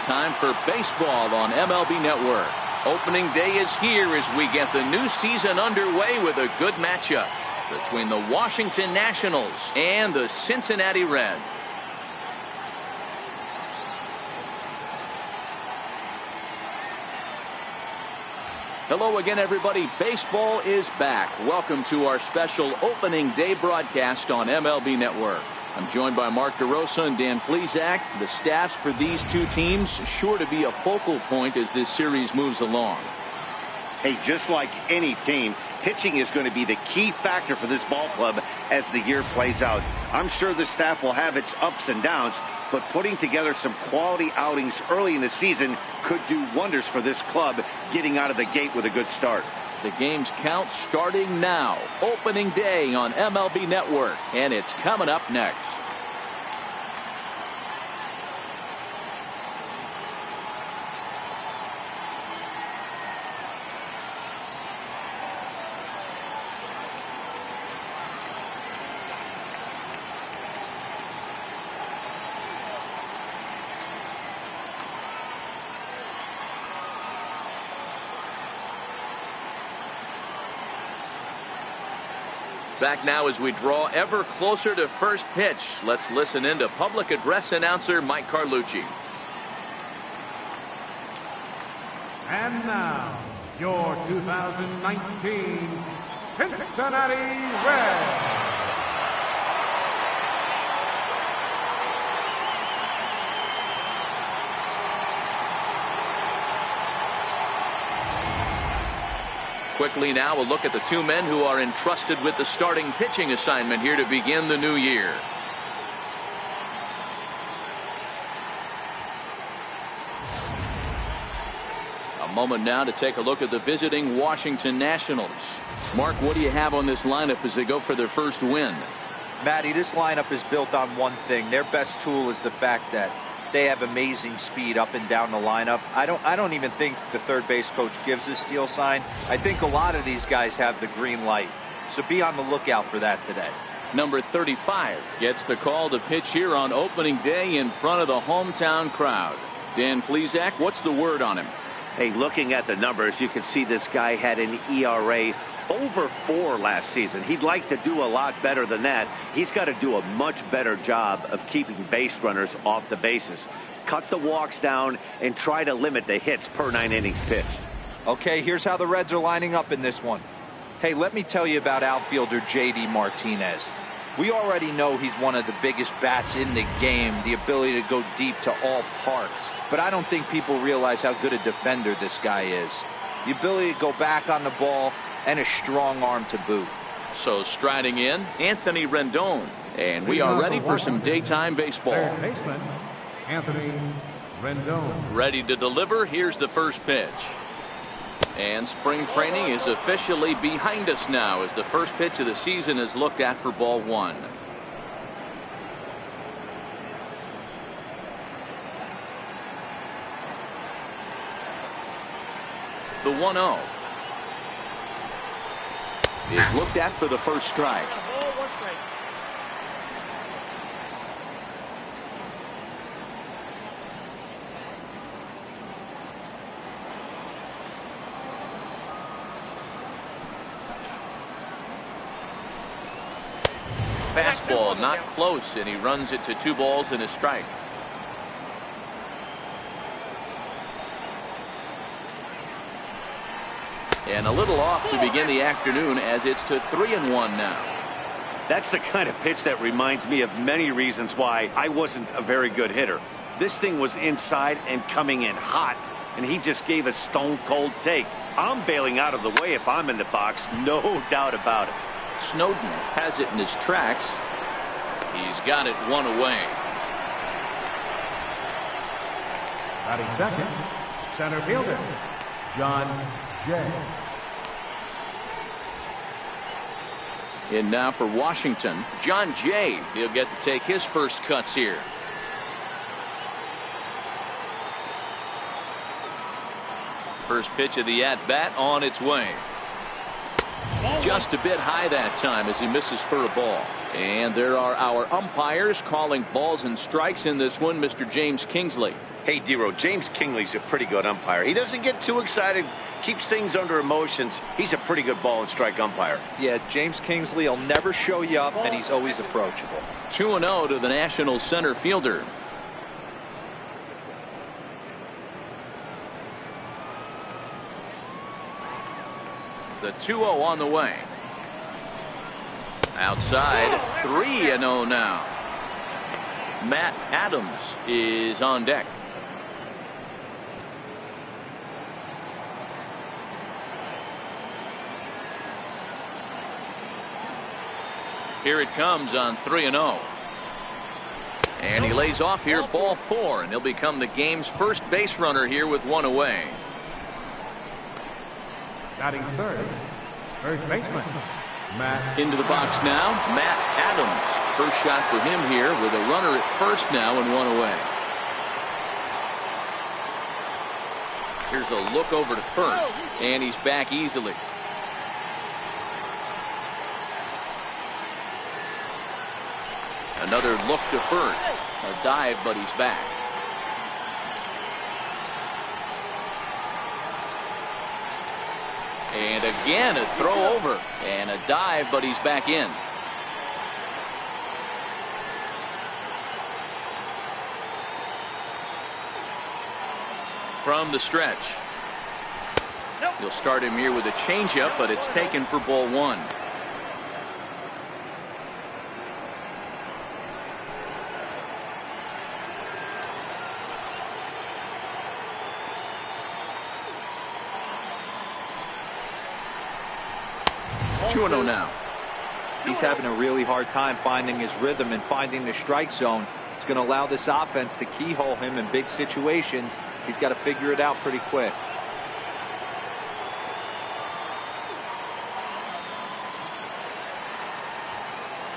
time for baseball on MLB Network. Opening day is here as we get the new season underway with a good matchup between the Washington Nationals and the Cincinnati Reds. Hello again, everybody. Baseball is back. Welcome to our special opening day broadcast on MLB Network. I'm joined by Mark DeRosa and Dan Plesac. The staffs for these two teams sure to be a focal point as this series moves along. Hey, just like any team, pitching is going to be the key factor for this ball club as the year plays out. I'm sure the staff will have its ups and downs, but putting together some quality outings early in the season could do wonders for this club getting out of the gate with a good start. The game's count starting now. Opening day on MLB Network, and it's coming up next. Back now as we draw ever closer to first pitch. Let's listen in to public address announcer Mike Carlucci. And now, your 2019 Cincinnati Reds. Quickly now, a look at the two men who are entrusted with the starting pitching assignment here to begin the new year. A moment now to take a look at the visiting Washington Nationals. Mark, what do you have on this lineup as they go for their first win? Matty, this lineup is built on one thing. Their best tool is the fact that they have amazing speed up and down the lineup. I don't even think the third base coach gives a steal sign. I think a lot of these guys have the green light. So be on the lookout for that today. Number 35 gets the call to pitch here on opening day in front of the hometown crowd. Dan Plesac, what's the word on him? Hey, looking at the numbers, you can see this guy had an ERA over 4 last season. He'd like to do a lot better than that. He's got to do a much better job of keeping base runners off the bases. Cut the walks down and try to limit the hits per 9 innings pitched. Okay, here's how the Reds are lining up in this one. Hey, let me tell you about outfielder J.D. Martinez. We already know he's one of the biggest bats in the game, the ability to go deep to all parks. But I don't think people realize how good a defender this guy is. The ability to go back on the ball and a strong arm to boot. So striding in, Anthony Rendon. And we are ready for some daytime baseball. Third baseman, Anthony Rendon. Ready to deliver. Here's the first pitch. And spring training is officially behind us now as the first pitch of the season is looked at for ball one. The 1-0 is looked at for the first strike. Fastball not close, and he runs it to 2 balls and a strike. And a little off to begin the afternoon as it's to 3-1 now. That's the kind of pitch that reminds me of many reasons why I wasn't a very good hitter. This thing was inside and coming in hot, and he just gave a stone-cold take. I'm bailing out of the way if I'm in the box, no doubt about it. Snowden has it in his tracks. He's got it 1 away. Batting second, center fielder, John Jay. In now for Washington, John Jay. He'll get to take his first cuts here. First pitch of the at-bat on its way. Just a bit high that time as he misses for a ball. And there are our umpires calling balls and strikes in this one, Mr. James Kingsley. Hey, D-Row, James Kingley's a pretty good umpire. He doesn't get too excited, keeps things under emotions. He's a pretty good ball and strike umpire. Yeah, James Kingsley will never show you up, and he's always approachable. 2-0 to the Nationals center fielder. The 2-0 on the way. Outside, 3-0 now. Matt Adams is on deck. Here it comes on 3-0. And he lays off here, ball 4, and he'll become the game's first base runner here with 1 away. Batting third, first baseman, Matt. Into the box now, Matt Adams. First shot for him here with a runner at first now and 1 away. Here's a look over to first, and he's back easily. Another look to first. A dive, but he's back. And again a throw over and a dive, but he's back in. From the stretch. He'll start him here with a changeup, but it's taken for ball 1. Now. He's having a really hard time finding his rhythm and finding the strike zone. It's going to allow this offense to keyhole him in big situations. He's got to figure it out pretty quick.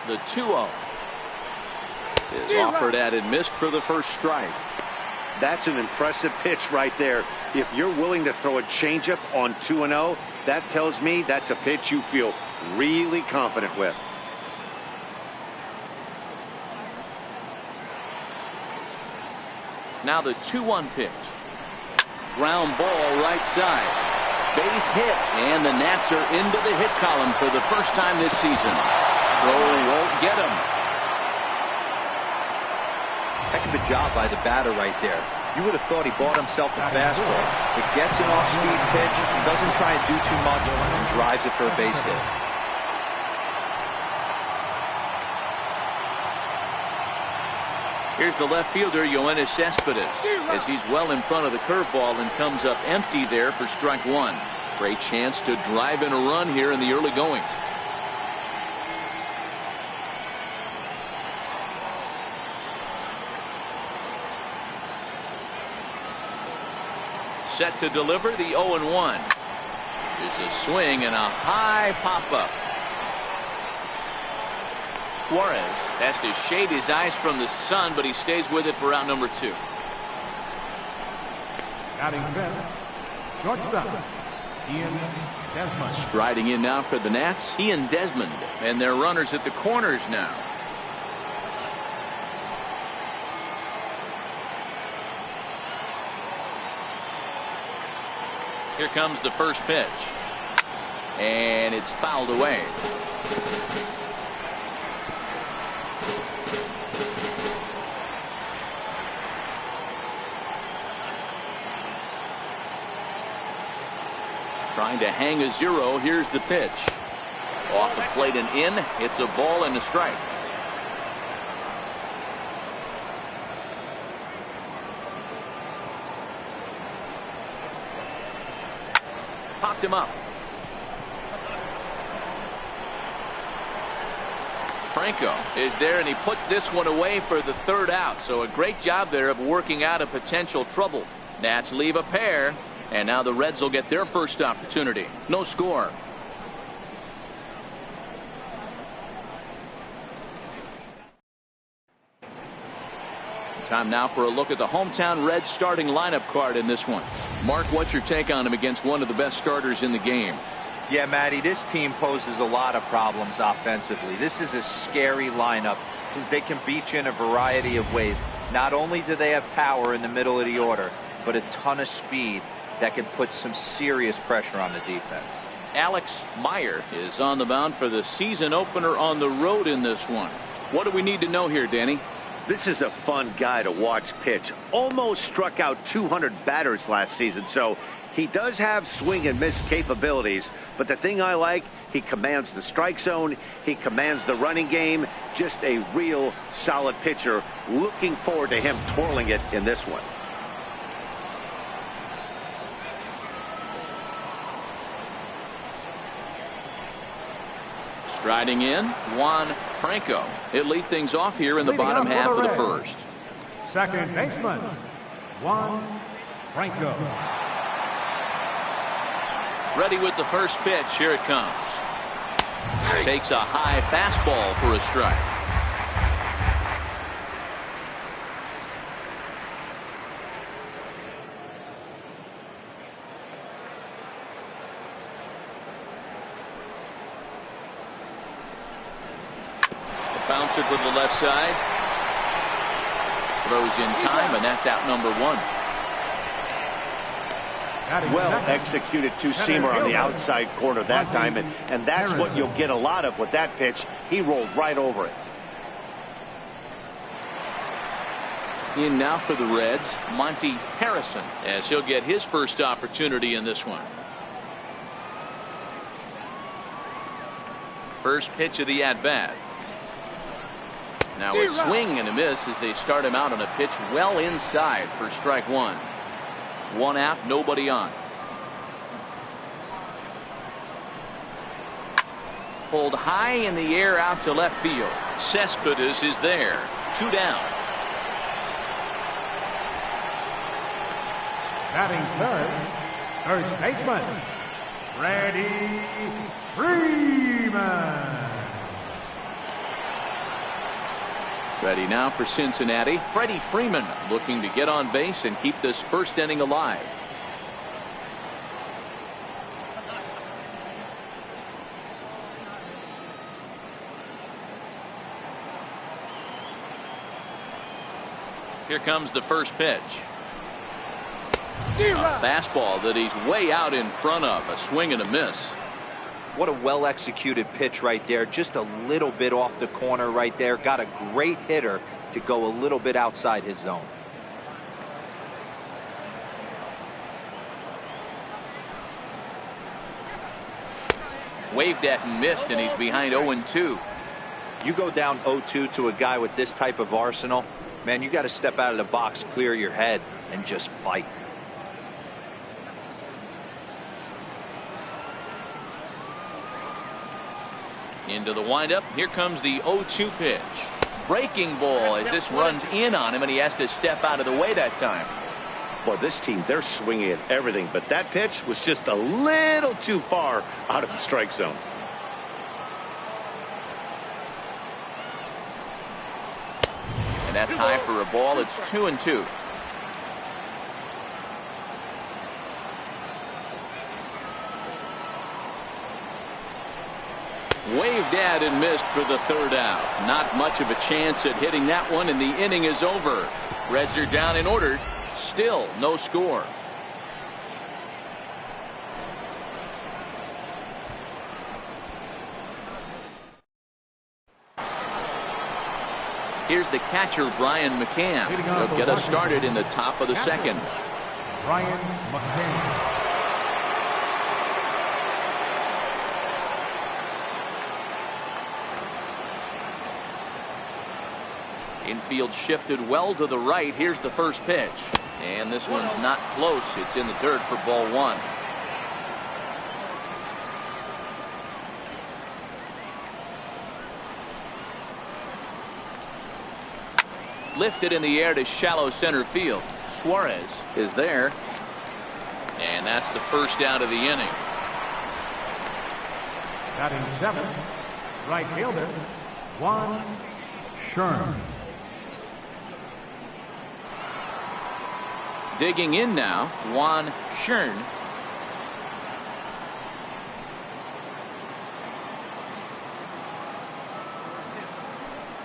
The 2-0 is offered at and missed for the first strike. That's an impressive pitch right there. If you're willing to throw a changeup on 2-0, that tells me that's a pitch you feel really confident with. Now the 2-1 pitch. Ground ball right side. Base hit, and the Nats are into the hit column for the first time this season. Throw won't get him. Heck of a job by the batter right there. You would have thought he bought himself a fastball. It gets an off-speed pitch, doesn't try and do too much, and drives it for a base hit. Here's the left fielder, Yoenis Cespedes, as he's well in front of the curveball and comes up empty there for strike 1. Great chance to drive in a run here in the early going. Set to deliver the 0-1. There's a swing and a high pop-up. Suarez has to shade his eyes from the sun, but he stays with it for out number 2. Batting fifth, shortstop, Ian Desmond. Striding in now for the Nats, Ian Desmond, and their runners at the corners now. Here comes the first pitch, and it's fouled away. Trying to hang a 0. Here's the pitch. Off the plate and in. It's a ball and a strike. Popped him up. Franco is there, and he puts this one away for the 3rd out. So a great job there of working out a potential trouble. Nats leave a pair, and now the Reds will get their first opportunity. No score. Time now for a look at the hometown Reds starting lineup card in this one. Mark, what's your take on him against one of the best starters in the game? Yeah, Matty, this team poses a lot of problems offensively. This is a scary lineup. because they can beat you in a variety of ways. Not only do they have power in the middle of the order, but a ton of speed that can put some serious pressure on the defense. Alex Meyer is on the mound for the season opener on the road in this one. What do we need to know here, Danny? This is a fun guy to watch pitch. Almost struck out 200 batters last season, so he does have swing and miss capabilities. But the thing I like, he commands the strike zone, he commands the running game. Just a real solid pitcher. Looking forward to him twirling it in this one. Striding in, Juan Franco. He'll lead things off here in the bottom half of the first. Second baseman, Juan Franco. Ready with the first pitch. Here it comes. Takes a high fastball for a strike. Bouncer to the left side. Throws in time, and that's out number one. Well executed two-seamer on the outside corner that time, and that's what you'll get a lot of with that pitch. He rolled right over it. In now for the Reds, Monty Harrison, as he'll get his first opportunity in this one. First pitch of the at-bat. Now a swing and a miss as they start him out on a pitch well inside for strike one. One out, nobody on. Pulled high in the air out to left field. Cespedes is there. Two down. Batting third, first baseman, Freddie Freeman. Ready now for Cincinnati. Freddie Freeman looking to get on base and keep this first inning alive. Here comes the first pitch. A fastball that he's way out in front of. A swing and a miss. What a well-executed pitch right there. Just a little bit off the corner right there. Got a great hitter to go a little bit outside his zone. Waved at and missed, and he's behind 0-2. You go down 0-2 to a guy with this type of arsenal, man, you got to step out of the box, clear your head, and just fight. Into the windup. Here comes the 0-2 pitch. Breaking ball as this runs in on him, and he has to step out of the way that time. Boy, this team, they're swinging at everything, but that pitch was just a little too far out of the strike zone. And that's high for a ball. It's 2-2. Waved at and missed for the third out. Not much of a chance at hitting that one, and the inning is over. Reds are down and ordered. Still no score. Here's the catcher, Brian McCann. He'll get us started in the top of the second. Brian McCann. Infield shifted well to the right. Here's the first pitch. And this one's not close. It's in the dirt for ball one. Lifted in the air to shallow center field. Suarez is there. And that's the first out of the inning. Batting seventh, right fielder, Juan Sherman. Digging in now, Juan Sherman.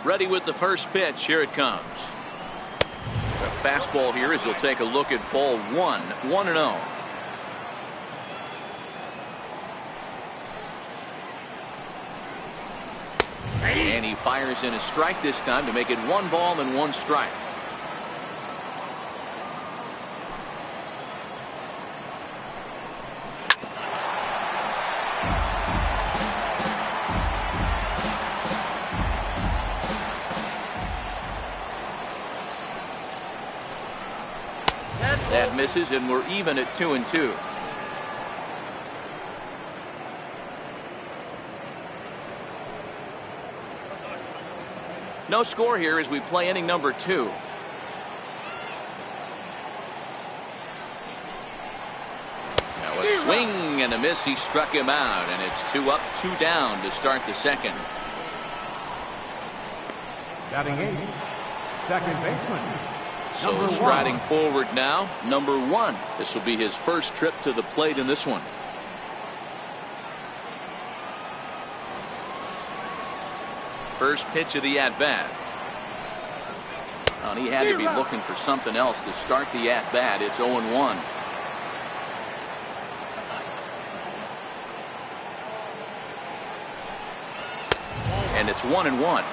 Ready with the first pitch. Here it comes. The fastball here as he'll take a look at ball 1. 1-0. And he fires in a strike this time to make it 1 ball and 1 strike. That misses, and we're even at 2-2. No score here as we play inning number 2. Now a swing and a miss. He struck him out, and it's 2 up, 2 down to start the second. Batting 8, second baseman. So striding forward now, number 1. This will be his first trip to the plate in this one. First pitch of the at-bat. And he had to be looking for something else to start the at-bat. It's 0-1. And it's 1-1.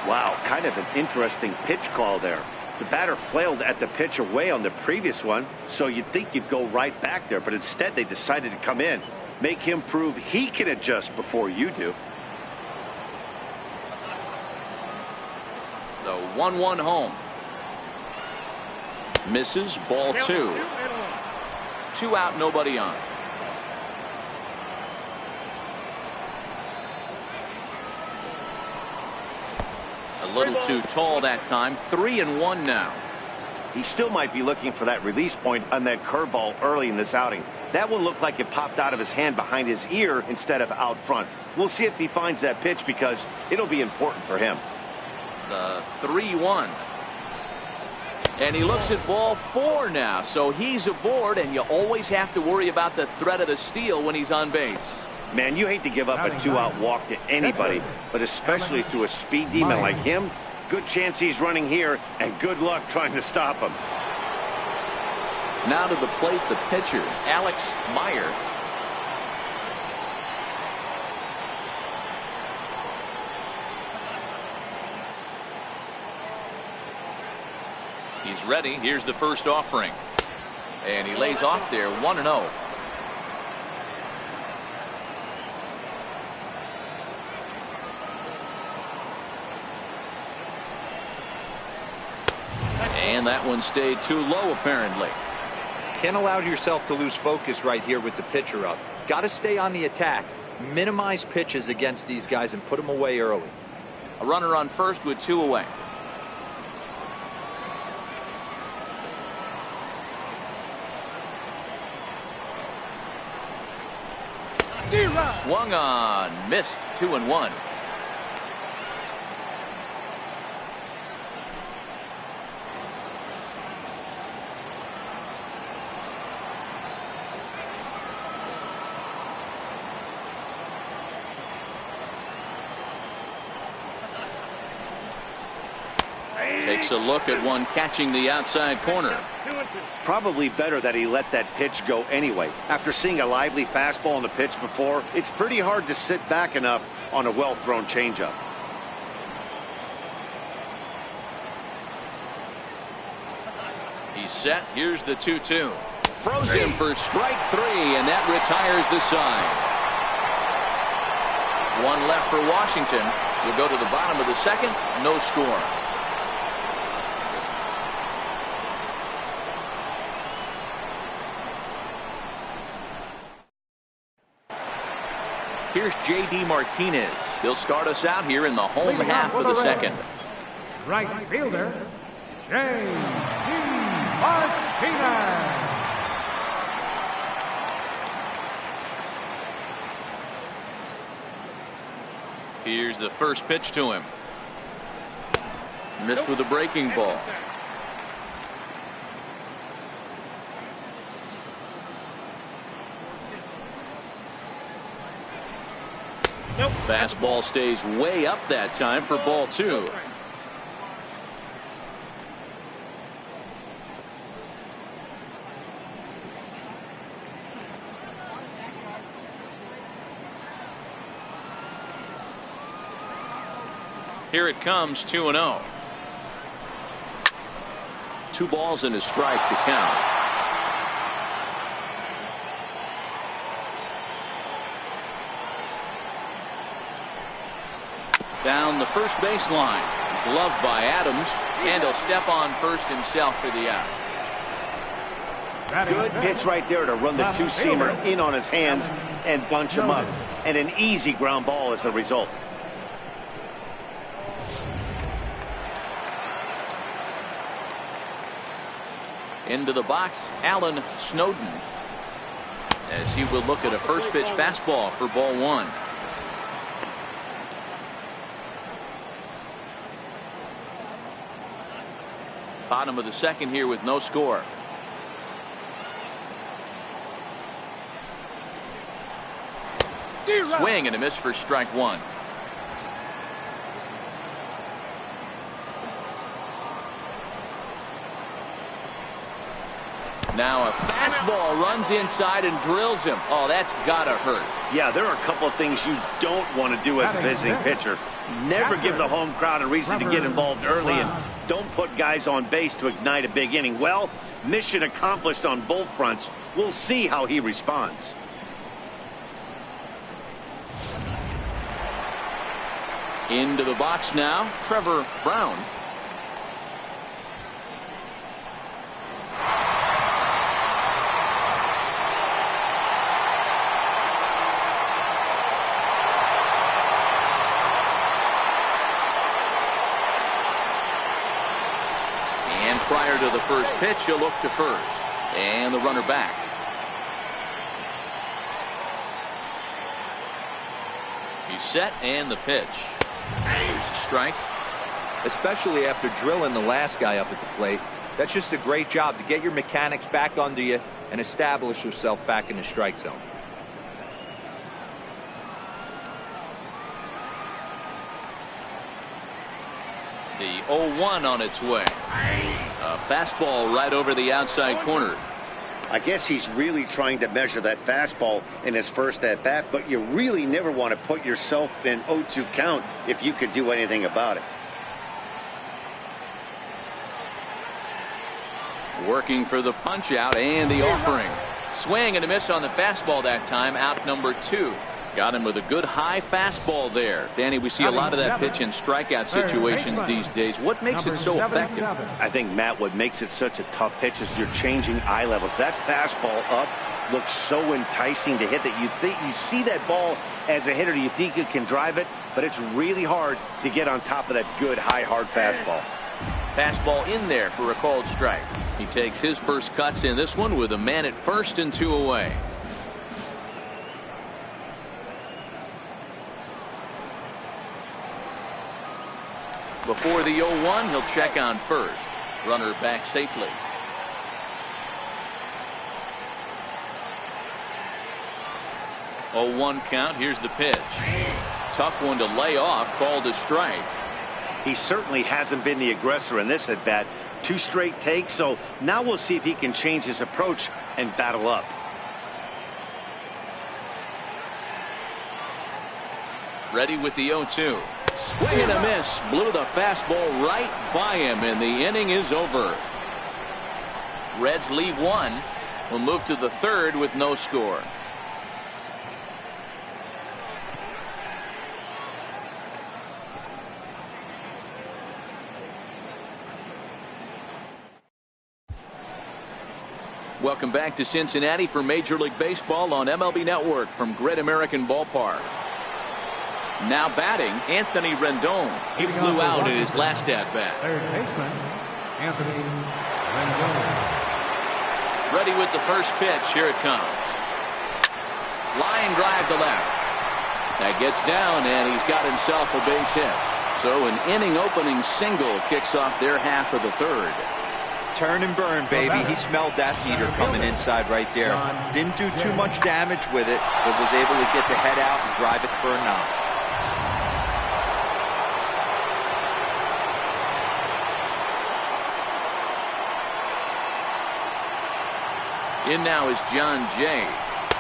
Wow, kind of an interesting pitch call there. The batter flailed at the pitch away on the previous one, so you'd think you'd go right back there, but instead they decided to come in, make him prove he can adjust before you do. The 1-1 home. Misses, ball 2. 2 out, nobody on. A little too tall that time. 3-1 now. He still might be looking for that release point on that curveball early in this outing. That one looked like it popped out of his hand behind his ear instead of out front. We'll see if he finds that pitch because it'll be important for him. The 3-1. And he looks at ball 4 now. So he's aboard, and you always have to worry about the threat of the steal when he's on base. Man, you hate to give up a 2-out walk to anybody, but especially to a speed demon like him. Good chance he's running here, and good luck trying to stop him. Now to the plate, the pitcher, Alex Meyer. He's ready. Here's the first offering. And he lays off there, 1-0. And that one stayed too low, apparently. Can't allow yourself to lose focus right here with the pitcher up. Got to stay on the attack. Minimize pitches against these guys and put them away early. A runner on first with 2 away. Swung on, missed. 2-1. Takes a look at one catching the outside corner. Probably better that he let that pitch go anyway. After seeing a lively fastball on the pitch before, it's pretty hard to sit back enough on a well-thrown changeup. He's set. Here's the 2-2. Froze him for strike 3, and that retires the side. 1 left for Washington. We'll go to the bottom of the second. No score. Here's J.D. Martinez. He'll start us out here in the home half of the second. Right fielder, J.D. Martinez. Here's the first pitch to him. Missed with a breaking ball. Fastball stays way up that time for ball 2. Here it comes, 2-0. 2 balls and a strike to count. Down the first baseline. Gloved by Adams, and he'll step on first himself for the out. Good pitch right there to run the 2-seamer in on his hands and bunch him up. And an easy ground ball as the result. Into the box, Alan Snowden, as he will look at a first pitch fastball for ball 1. Bottom of the second here with no score. Swing and a miss for strike 1. Now a fastball runs inside and drills him. Oh, that's gotta hurt. Yeah, there are a couple of things you don't want to do as a visiting pitcher. Never give the home crowd a reason to get involved early, and don't put guys on base to ignite a big inning. Well, mission accomplished on both fronts. We'll see how he responds. Into the box now, Trevor Brown. Prior to the first pitch, he'll look to first. And the runner back. He's set, and the pitch. Here's a strike. Especially after drilling the last guy up at the plate. That's just a great job to get your mechanics back under you and establish yourself back in the strike zone. The 0-1 on its way. A fastball right over the outside corner. I guess he's really trying to measure that fastball in his first at bat, but you really never want to put yourself in 0-2 count if you could do anything about it. Working for the punch out and the offering. Swing and a miss on the fastball that time. Out number 2. Got him with a good high fastball there. Danny, we see a lot of that pitch in strikeout situations these days. What makes it so effective? I think, Matt, what makes it such a tough pitch is you're changing eye levels. That fastball up looks so enticing to hit that you see that ball as a hitter, you think you can drive it, but it's really hard to get on top of that good high hard fastball. Fastball in there for a called strike. He takes his first cuts in this one with a man at first and 2 away. Before the 0-1, he'll check on first. Runner back safely. Oh, 1 count. Here's the pitch. Tough one to lay off. Called a strike. He certainly hasn't been the aggressor in this at bat. 2 straight takes, so now we'll see if he can change his approach and battle up. Ready with the 0-2. Swing and a miss. Blew the fastball right by him, and the inning is over. Reds leave 1. Will move to the 3rd with no score. Welcome back to Cincinnati for Major League Baseball on MLB Network from Great American Ballpark. Now batting, Anthony Rendon. He flew out in his last at-bat. Third baseman, Anthony Rendon. Ready with the first pitch. Here it comes. Line drive to left. That gets down, and he's got himself a base hit. So an inning-opening single kicks off their half of the 3rd. Turn and burn, baby. He smelled that heater coming inside right there. Didn't do too much damage with it, but was able to get the head out and drive it for a knock. In now is John Jay,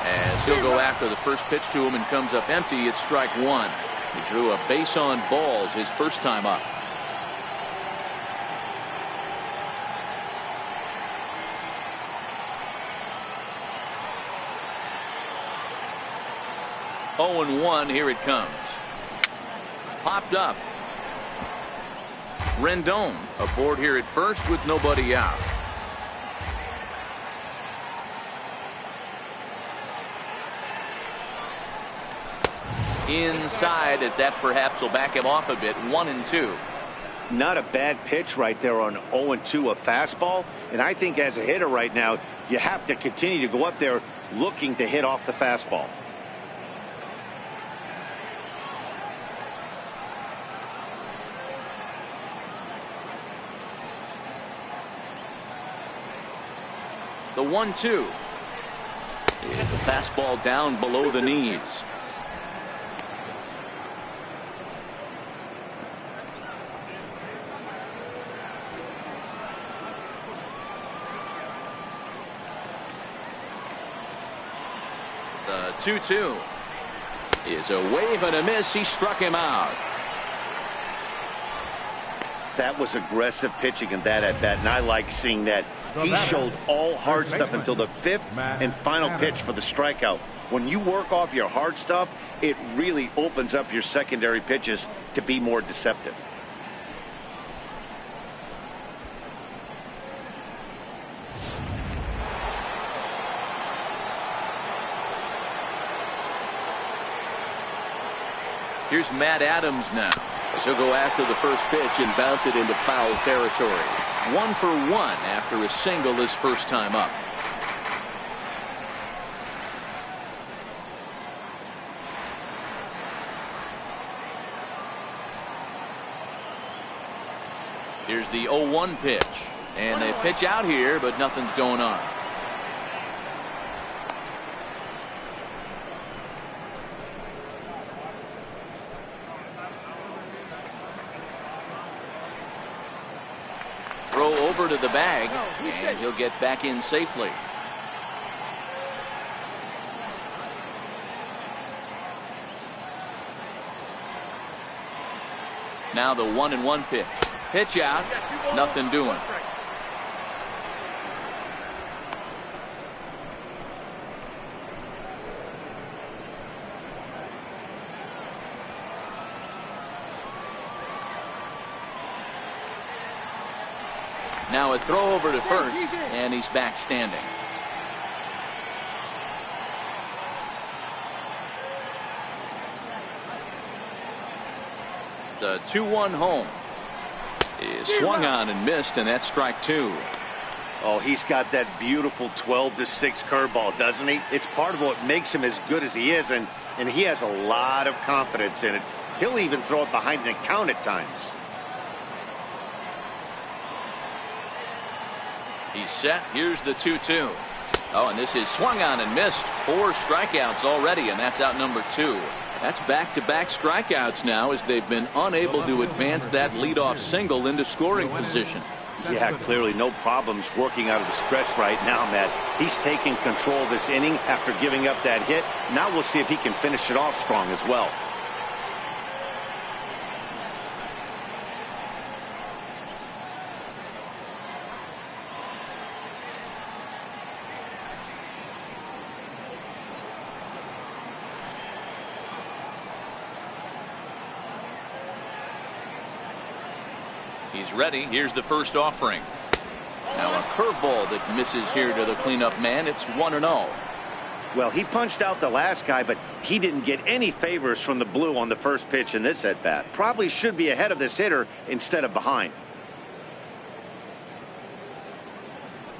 as he'll go after the first pitch to him and comes up empty. It's strike one. He drew a base on balls his first time up. Oh and 1. Here it comes. Popped up. Rendon aboard here at first with nobody out. Inside, as that perhaps will back him off a bit. 1 and 2. Not a bad pitch right there on 0 and 2, a fastball. And I think as a hitter right now, you have to continue to go up there looking to hit off the fastball. The 1-2 is a fastball down below the knees. The 2-2 is a wave and a miss. He struck him out. That was aggressive pitching in that at bat, and I like seeing that. He showed all hard stuff until the 5th and final pitch for the strikeout. When you work off your hard stuff, it really opens up your secondary pitches to be more deceptive. Here's Matt Adams now, as he'll go after the first pitch and bounce it into foul territory. 1 for 1 after a single his first time up. Here's the 0-1 pitch, and they pitch out here, but nothing's going on. Throw over to the bag, and he'll get back in safely. Now the 1-1 pitch. Pitch out, nothing doing. Now a throw over to first, and he's back standing. The 2-1 home is swung on and missed, and that's strike 2. Oh, he's got that beautiful 12-6 curveball, doesn't he? It's part of what makes him as good as he is, and he has a lot of confidence in it. He'll even throw it behind the count at times. He's set. Here's the 2-2. Oh, and this is swung on and missed. 4 strikeouts already, and that's out number 2. That's back-to-back strikeouts now, as they've been unable to advance that leadoff single into scoring position. Yeah, clearly no problems working out of the stretch right now, Matt. He's taking control of this inning after giving up that hit. Now we'll see if he can finish it off strong as well. He's ready. Here's the first offering. Now a curveball that misses here to the cleanup man. It's 1-0. Well, he punched out the last guy, but he didn't get any favors from the blue on the first pitch in this at bat. Probably should be ahead of this hitter instead of behind.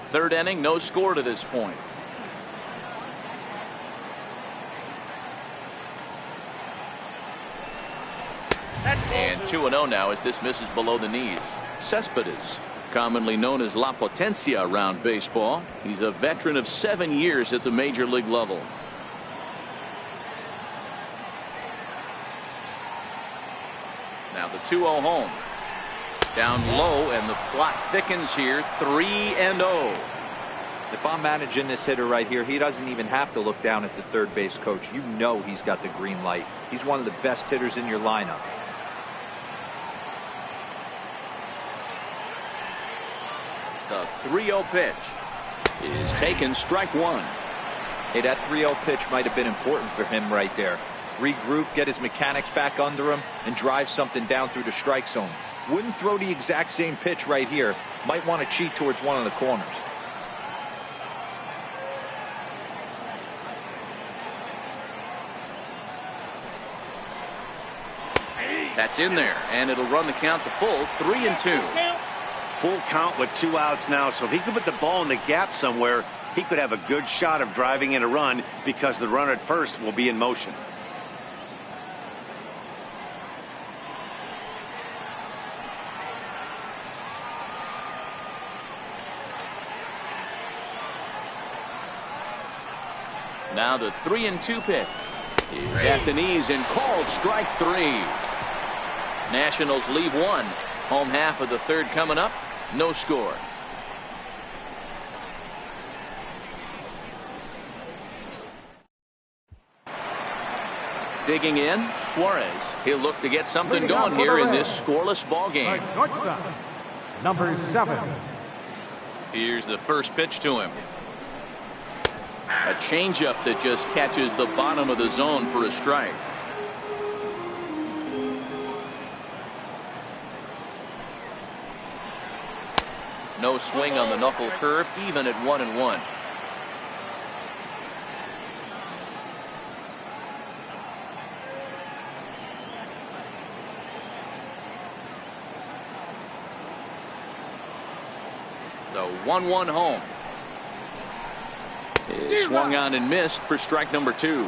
Third inning, no score to this point. And 2-0 now as this misses below the knees. Cespedes, commonly known as La Potencia around baseball. He's a veteran of 7 years at the major league level. Now the 2-0 home. Down low, and the plot thickens here. 3-0. If I'm managing this hitter right here, he doesn't even have to look down at the third base coach. You know he's got the green light. He's one of the best hitters in your lineup. The 3-0 pitch is taken, strike one. Hey, that 3-0 pitch might have been important for him right there. Regroup, get his mechanics back under him, and drive something down through the strike zone. Wouldn't throw the exact same pitch right here. Might want to cheat towards one of the corners. That's in there, and it'll run the count to full, 3-2. Full count with 2 outs now, so if he could put the ball in the gap somewhere, he could have a good shot of driving in a run because the runner at first will be in motion. Now the 3-2 pitch is at the knees and called, strike three. Nationals leave one. Home half of the third coming up. No score. Digging in, Suarez. He'll look to get something going here in this scoreless ball game. Number 7. Here's the first pitch to him. A changeup that just catches the bottom of the zone for a strike. No swing on the knuckle curve, even at 1-1. The 1-1 home. It swung on and missed for strike number 2.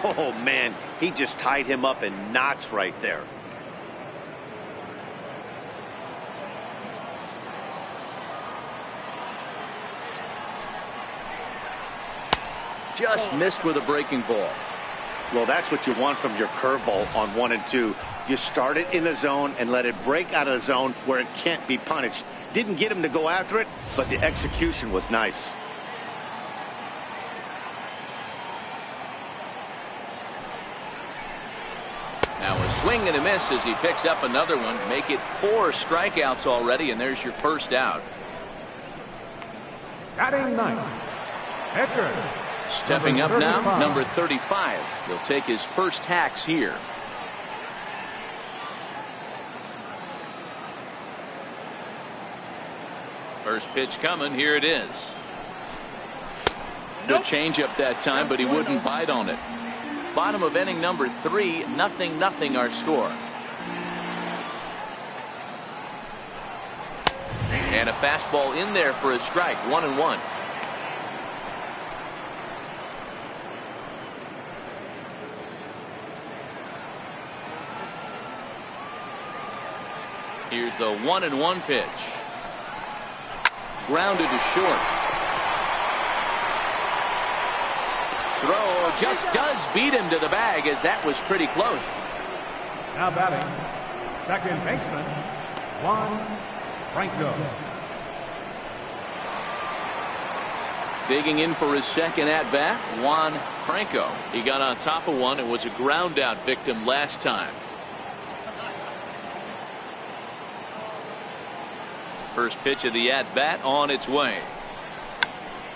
Oh man, he just tied him up in knots right there. Just missed with a breaking ball. Well, that's what you want from your curveball on 1 and 2. You start it in the zone and let it break out of the zone where it can't be punished. Didn't get him to go after it, but the execution was nice. Now a swing and a miss as he picks up another one. Make it 4 strikeouts already, and there's your first out. Batting ninth, pitcher. Stepping up now, number 35. He'll take his first hacks here. First pitch coming. Here it is. Good changeup that time, but he wouldn't bite on it. Bottom of inning number 3, 0-0 our score. And a fastball in there for a strike, 1-1. Here's the 1-1 pitch. Grounded to short. Throw just does beat him to the bag, as that was pretty close. Now batting, second baseman, Juan Franco. Digging in for his second at-bat, Juan Franco. He got on top of one and was a ground-out victim last time. First pitch of the at-bat on its way.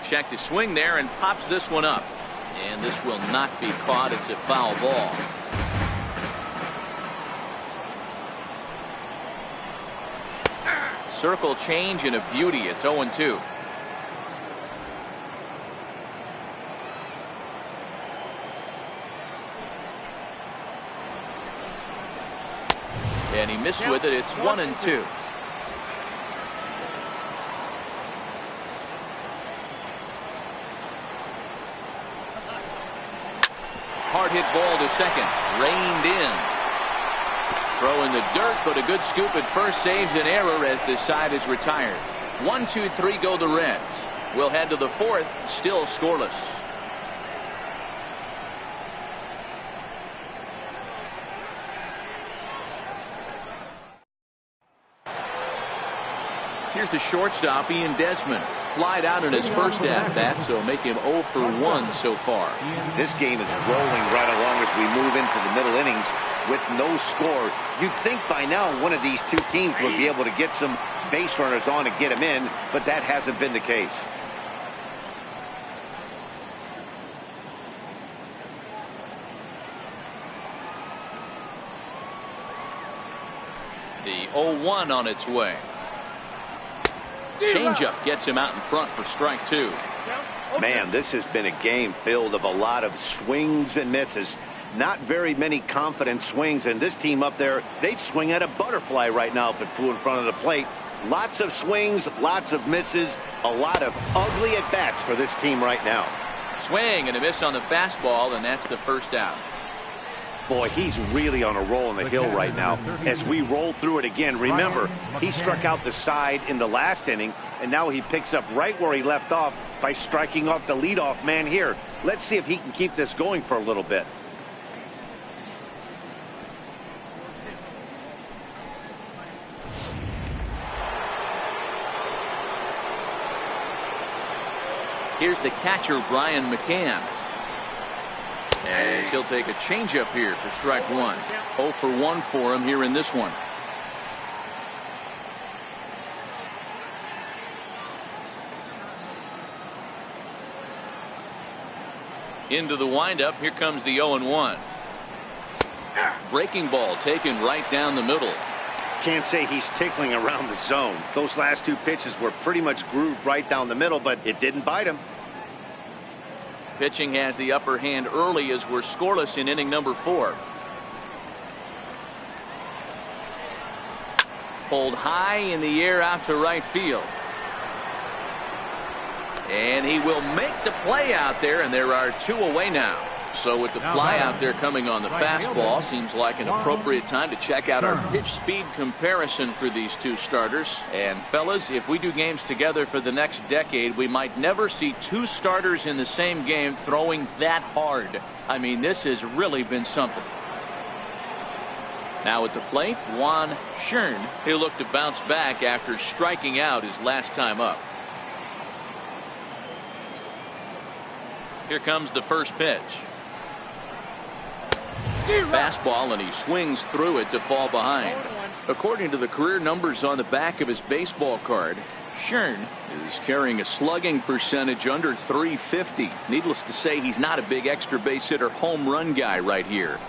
Check to swing there and pops this one up. And this will not be caught. It's a foul ball. Circle change and a beauty. It's 0-2. And he missed with it. It's 1-2. Hard hit ball to second. Reined in. Throw in the dirt, but a good scoop at first saves an error as this side is retired. 1, 2, 3 go the Reds. We'll head to the fourth, still scoreless. Here's the shortstop, Ian Desmond. Flied out in his first at-bat, so make him 0 for 1 so far. This game is rolling right along as we move into the middle innings with no score. You'd think by now one of these two teams would be able to get some base runners on and get them in, but that hasn't been the case. The 0-1 on its way. Changeup gets him out in front for strike 2. Man, this has been a game filled of a lot of swings and misses. Not very many confident swings, and this team up there, they'd swing at a butterfly right now if it flew in front of the plate. Lots of swings, lots of misses, a lot of ugly at-bats for this team right now. Swing and a miss on the fastball, and that's the first out. Boy, he's really on a roll on the hill right now. As we roll through it again, remember, he struck out the side in the last inning, and now he picks up right where he left off by striking off the leadoff man here. Let's see if he can keep this going for a little bit. Here's the catcher, Brian McCann. As he'll take a changeup here for strike 1. 0 for 1 for him here in this one. Into the windup. Here comes the 0-1. Breaking ball taken right down the middle. Can't say he's tickling around the zone. Those last two pitches were pretty much grooved right down the middle, but it didn't bite him. Pitching has the upper hand early as we're scoreless in inning number 4. Pulled high in the air out to right field. And he will make the play out there, and there are 2 away now. So with the fly out there coming on the fastball, seems like an appropriate time to check out our pitch speed comparison for these two starters. And fellas, if we do games together for the next decade, we might never see 2 starters in the same game throwing that hard. I mean, this has really been something. Now at the plate, Juan Schern. He'll look to bounce back after striking out his last time up. Here comes the first pitch. Fastball, and he swings through it to fall behind. According to the career numbers on the back of his baseball card, Schern is carrying a slugging percentage under .350. Needless to say, he's not a big extra base hitter home run guy right here.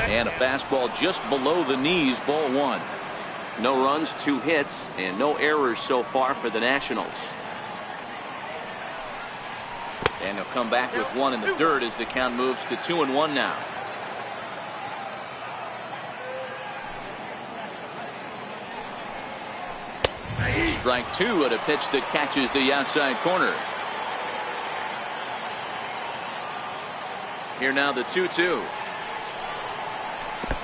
And a fastball just below the knees, ball 1. No runs, 2 hits, and no errors so far for the Nationals. And he'll come back with 1 in the dirt as the count moves to 2-1 now. Strike 2 at a pitch that catches the outside corner. Here now the 2-2.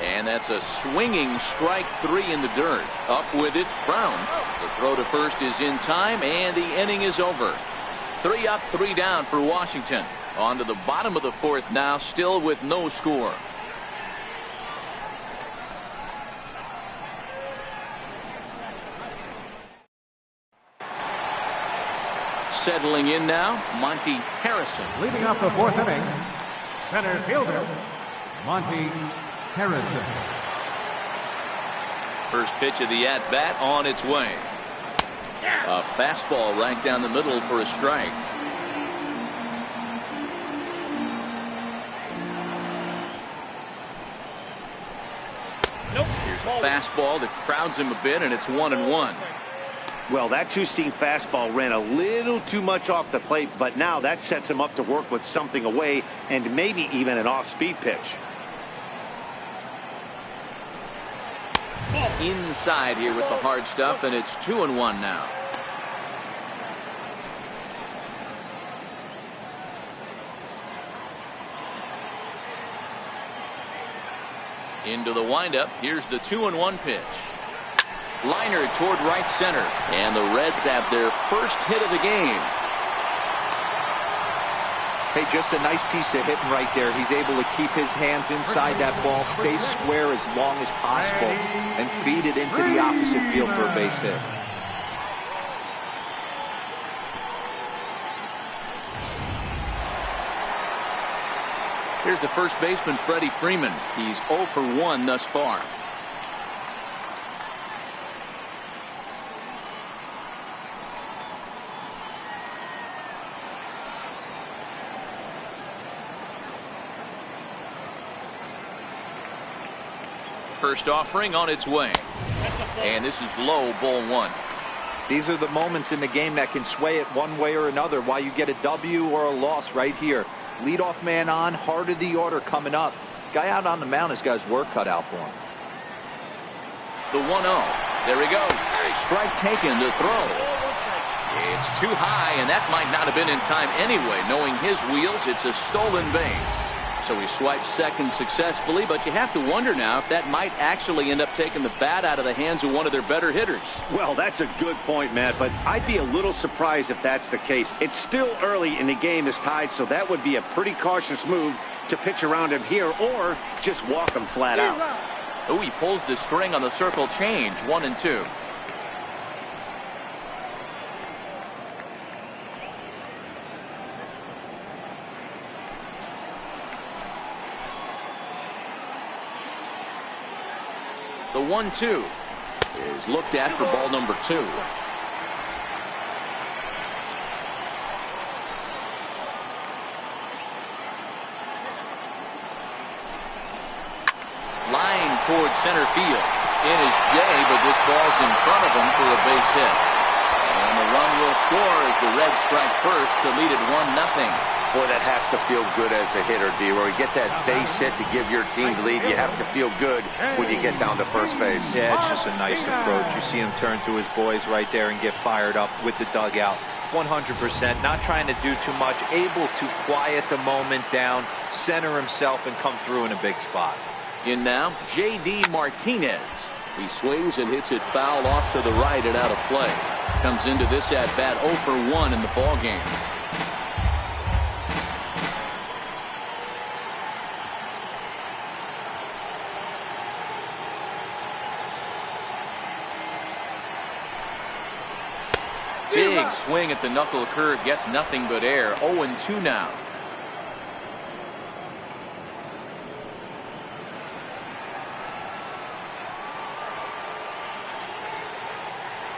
And that's a swinging strike 3 in the dirt. Up with it, Brown. The throw to first is in time, and the inning is over. 3 up, 3 down for Washington. On to the bottom of the 4th now, still with no score. Settling in now, Monty Harrison. Leading off the 4th inning, center fielder, Monty Harrison. First pitch of the at-bat on its way. A fastball right down the middle for a strike. Here's a fastball that crowds him a bit, and it's 1-1. Well, that 2-seam fastball ran a little too much off the plate, but now that sets him up to work with something away and maybe even an off-speed pitch. Inside here with the hard stuff, and it's 2-1 now. Into the windup. Here's the 2-1 pitch. Liner toward right center, and the Reds have their first hit of the game. Hey, just a nice piece of hitting right there. He's able to keep his hands inside that ball, stay square as long as possible, and feed it into the opposite field for a base hit. Here's the first baseman, Freddie Freeman. He's 0 for 1 thus far. First offering on its way. And this is low, ball 1. These are the moments in the game that can sway it one way or another, why you get a W or a loss right here. Leadoff man on, heart of the order coming up. Guy out on the mound has got his work cut out for him. The 1-0. There he goes. Strike taken to throw. It's too high, and that might not have been in time anyway. Knowing his wheels, it's a stolen base. So he swipes second successfully, but you have to wonder now if that might actually end up taking the bat out of the hands of one of their better hitters. Well, that's a good point, Matt, but I'd be a little surprised if that's the case. It's still early and the game is tied, so that would be a pretty cautious move to pitch around him here or just walk him flat out. Oh, he pulls the string on the circle change. 1-2. The 1-2 is looked at for ball number 2. Line towards center field. In is Jay, but this ball's in front of him for a base hit. And the run will score as the Reds strike first to lead it 1-0. Boy, that has to feel good as a hitter, D-Roy. Get that base hit to give your team the lead. You have to feel good when you get down to first base. Yeah, it's just a nice approach. You see him turn to his boys right there and get fired up with the dugout. 100%, not trying to do too much, able to quiet the moment down, center himself, and come through in a big spot. In now, J.D. Martinez. He swings and hits it foul off to the right and out of play. Comes into this at-bat 0 for 1 in the ballgame. Big swing at the knuckle curve, gets nothing but air. 0-2 now.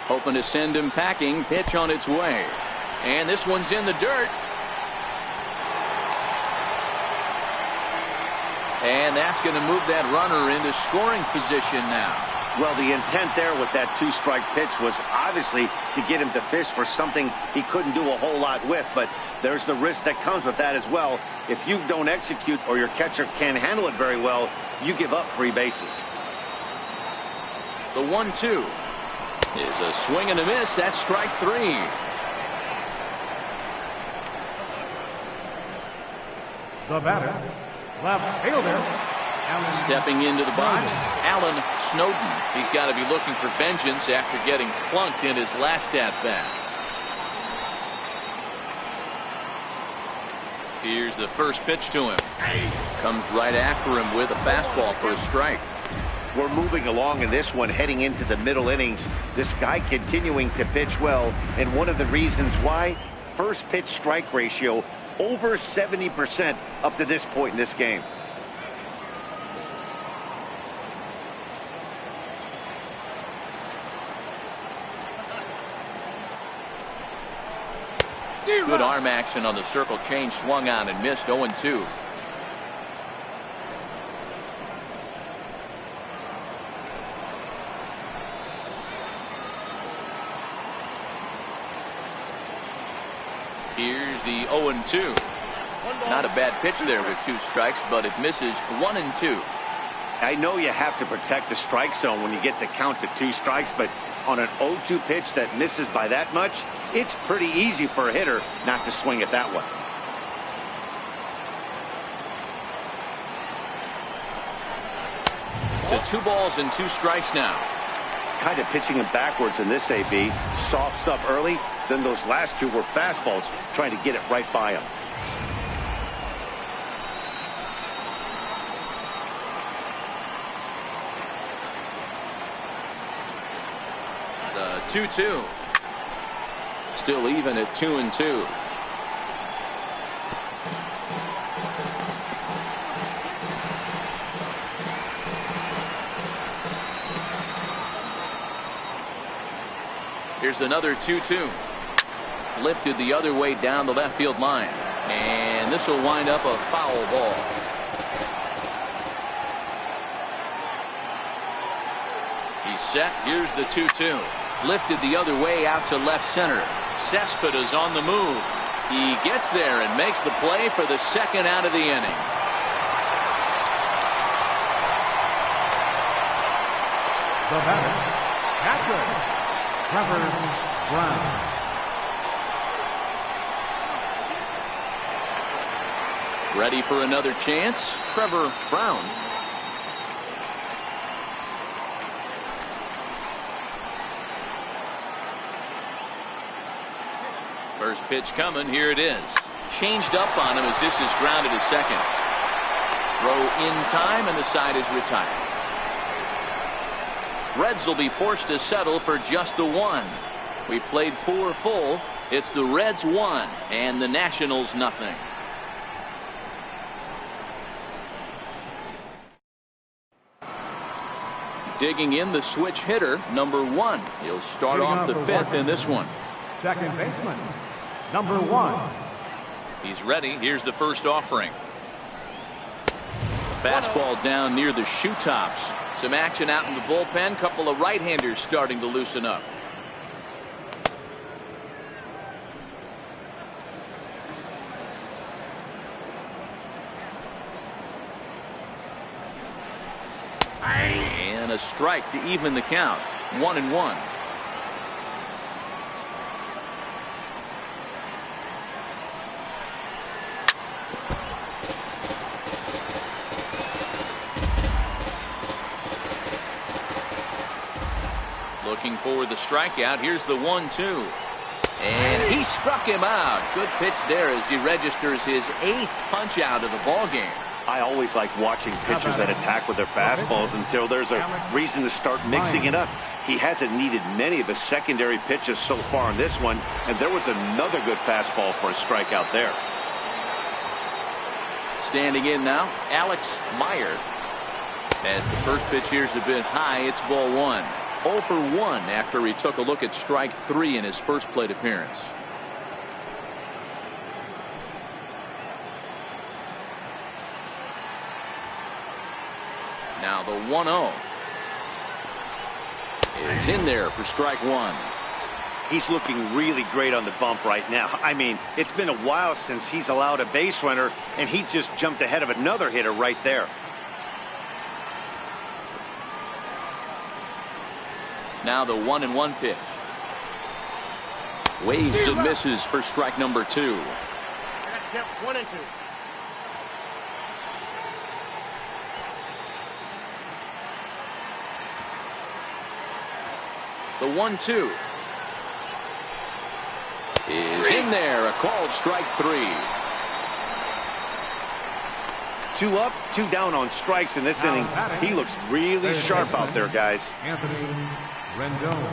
Hoping to send him packing. Pitch on its way. And this one's in the dirt. And that's going to move that runner into scoring position now. Well, the intent there with that two-strike pitch was obviously to get him to fish for something he couldn't do a whole lot with, but there's the risk that comes with that as well. If you don't execute or your catcher can't handle it very well, you give up 3 bases. The 1-2 is a swing and a miss. That's strike 3. The batter, left fielder. Stepping into the box, Alan Snowden. He's got to be looking for vengeance after getting plunked in his last at-bat. Here's the first pitch to him. Comes right after him with a fastball for a strike. We're moving along in this one, heading into the middle innings. This guy continuing to pitch well, and one of the reasons why, first pitch strike ratio over 70% up to this point in this game. Good arm action on the circle change, swung on and missed. 0-2. Here's the 0-2. Not a bad pitch there with 2 strikes, but it misses. 1-2. I know you have to protect the strike zone when you get the count to 2 strikes, but on an 0-2 pitch that misses by that much, it's pretty easy for a hitter not to swing it that way. To 2 balls and 2 strikes now. Kind of pitching him backwards in this AB. Soft stuff early, then those last 2 were fastballs, trying to get it right by him. The 2-2. Still even at 2-2. Here's another 2-2. Lifted the other way down the left field line. And this will wind up a foul ball. He's set. Here's the 2-2. Lifted the other way out to left center. Cespedes on the move. He gets there and makes the play for the second out of the inning. The batter, catcher, Trevor Brown. Ready for another chance, Trevor Brown. First pitch coming. Here it is. Changed up on him as this is grounded to second. Throw in time and the side is retired. Reds will be forced to settle for just the one. We played 4 full. It's the Reds 1 and the Nationals nothing. Digging in the switch hitter, number 1. He'll start off the 5th in this one. Second baseman, number 1. He's ready. Here's the first offering. Fastball down near the shoe tops. Some action out in the bullpen. Couple of right-handers starting to loosen up. And a strike to even the count. 1-1. Looking for the strikeout. Here's the 1-2. And he struck him out. Good pitch there as he registers his 8th punch out of the ball game. I always like watching pitchers that attack with their fastballs until there's a reason to start mixing it up. He hasn't needed many of his secondary pitches so far in this one, and there was another good fastball for a strikeout there. Standing in now, Alex Meyer. As the first pitch here's a bit high, it's ball 1. 0 for 1 after he took a look at strike 3 in his first plate appearance. Now the 1-0 is in there for strike 1. He's looking really great on the bump right now. I mean, it's been a while since he's allowed a base runner, and he just jumped ahead of another hitter right there. Now the 1-1 pitch. Waves and misses for strike number 2. 1-2. The 1-2 is in there. A called strike 3. 2 up, 2 down on strikes in this inning. He looks really sharp out there, guys. Rendon.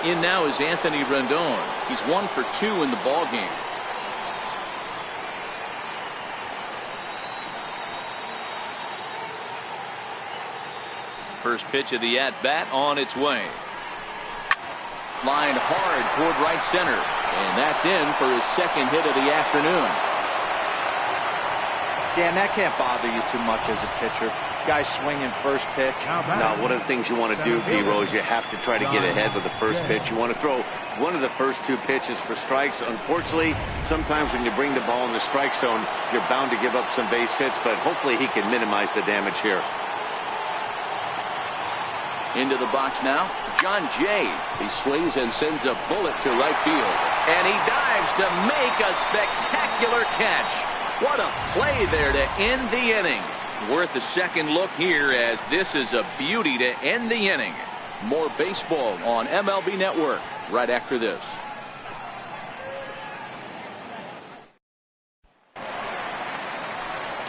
In now is Anthony Rendon. He's 1 for 2 in the ball game. First pitch of the at-bat on its way. Lined hard toward right center. And that's in for his second hit of the afternoon. Dan, that can't bother you too much as a pitcher. Guy swinging first pitch. Now, one of the things you want to do, D-Rose, is you have to try to get ahead with the first pitch. You want to throw one of the first 2 pitches for strikes. Unfortunately, sometimes when you bring the ball in the strike zone, you're bound to give up some base hits, but hopefully he can minimize the damage here. Into the box now, John Jay. He swings and sends a bullet to right field. And he dives to make a spectacular catch. What a play there to end the inning. Worth a second look here as this is a beauty to end the inning. More baseball on MLB Network right after this.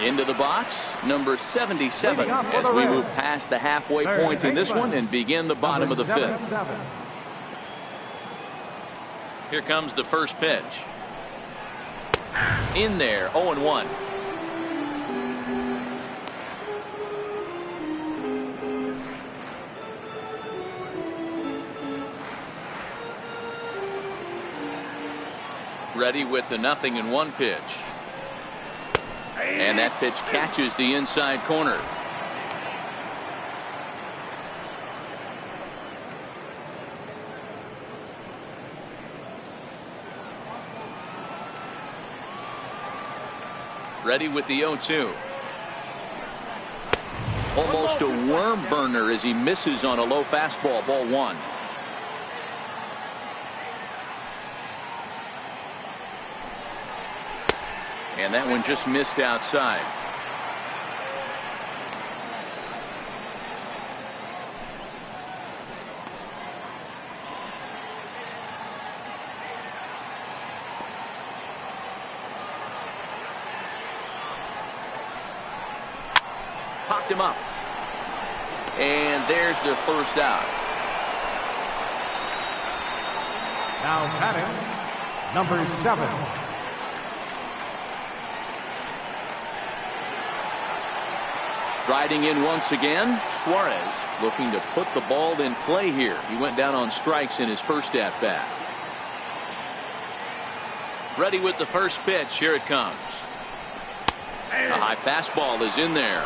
Into the box, number 77, as we move past the halfway point in this one and begin the bottom of the 5th. Here comes the first pitch. In there, 0-1. Ready with the 0-1 pitch. And that pitch catches the inside corner. Ready with the 0-2. Almost a worm burner as he misses on a low fastball. Ball 1. And that one just missed outside. Popped him up. And there's the first out. Now batting, number 7. Riding in once again, Suarez looking to put the ball in play here. He went down on strikes in his first at bat. Ready with the first pitch. Here it comes. A high fastball is in there.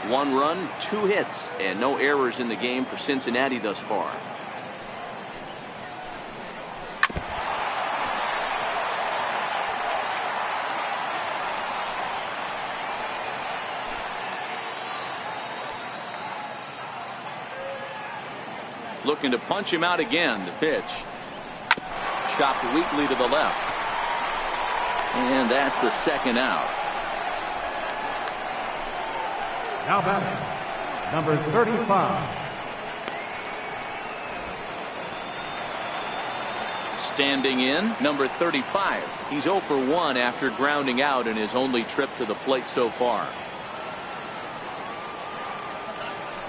1 run, 2 hits, and no errors in the game for Cincinnati thus far. Looking to punch him out again. The pitch chopped weakly to the left, and that's the second out. Now batting, number 35. Standing in, number 35. He's 0 for 1 after grounding out in his only trip to the plate so far.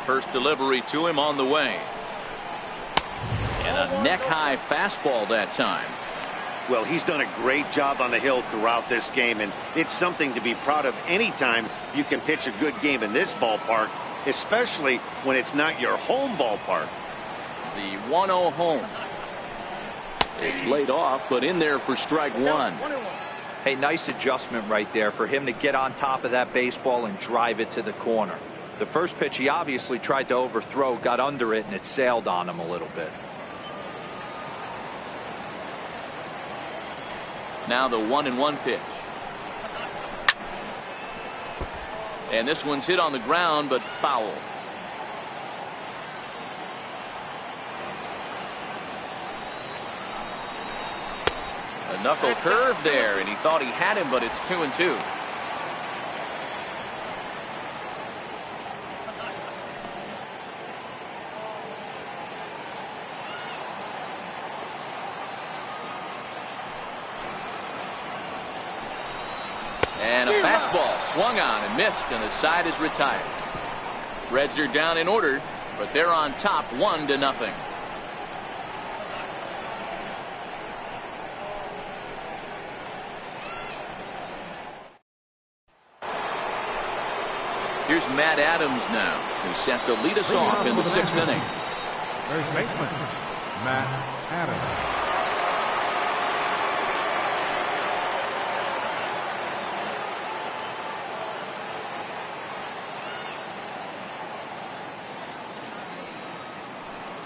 First delivery to him on the way. And a neck-high fastball that time. Well, he's done a great job on the hill throughout this game, and it's something to be proud of anytime you can pitch a good game in this ballpark, especially when it's not your home ballpark. The 1-0 home. It's laid off, but in there for strike 1. Hey, nice adjustment right there for him to get on top of that baseball and drive it to the corner. The first pitch he obviously tried to overthrow, got under it, and it sailed on him a little bit. Now the 1-1 pitch. And this one's hit on the ground, but foul. A knuckle curve there, and he thought he had him, but it's 2-2. And a fastball swung on and missed, and the side is retired. Reds are down in order, but they're on top 1-0. Here's Matt Adams now, who's set to lead us off in the 6th inning. First baseman, Matt Adams.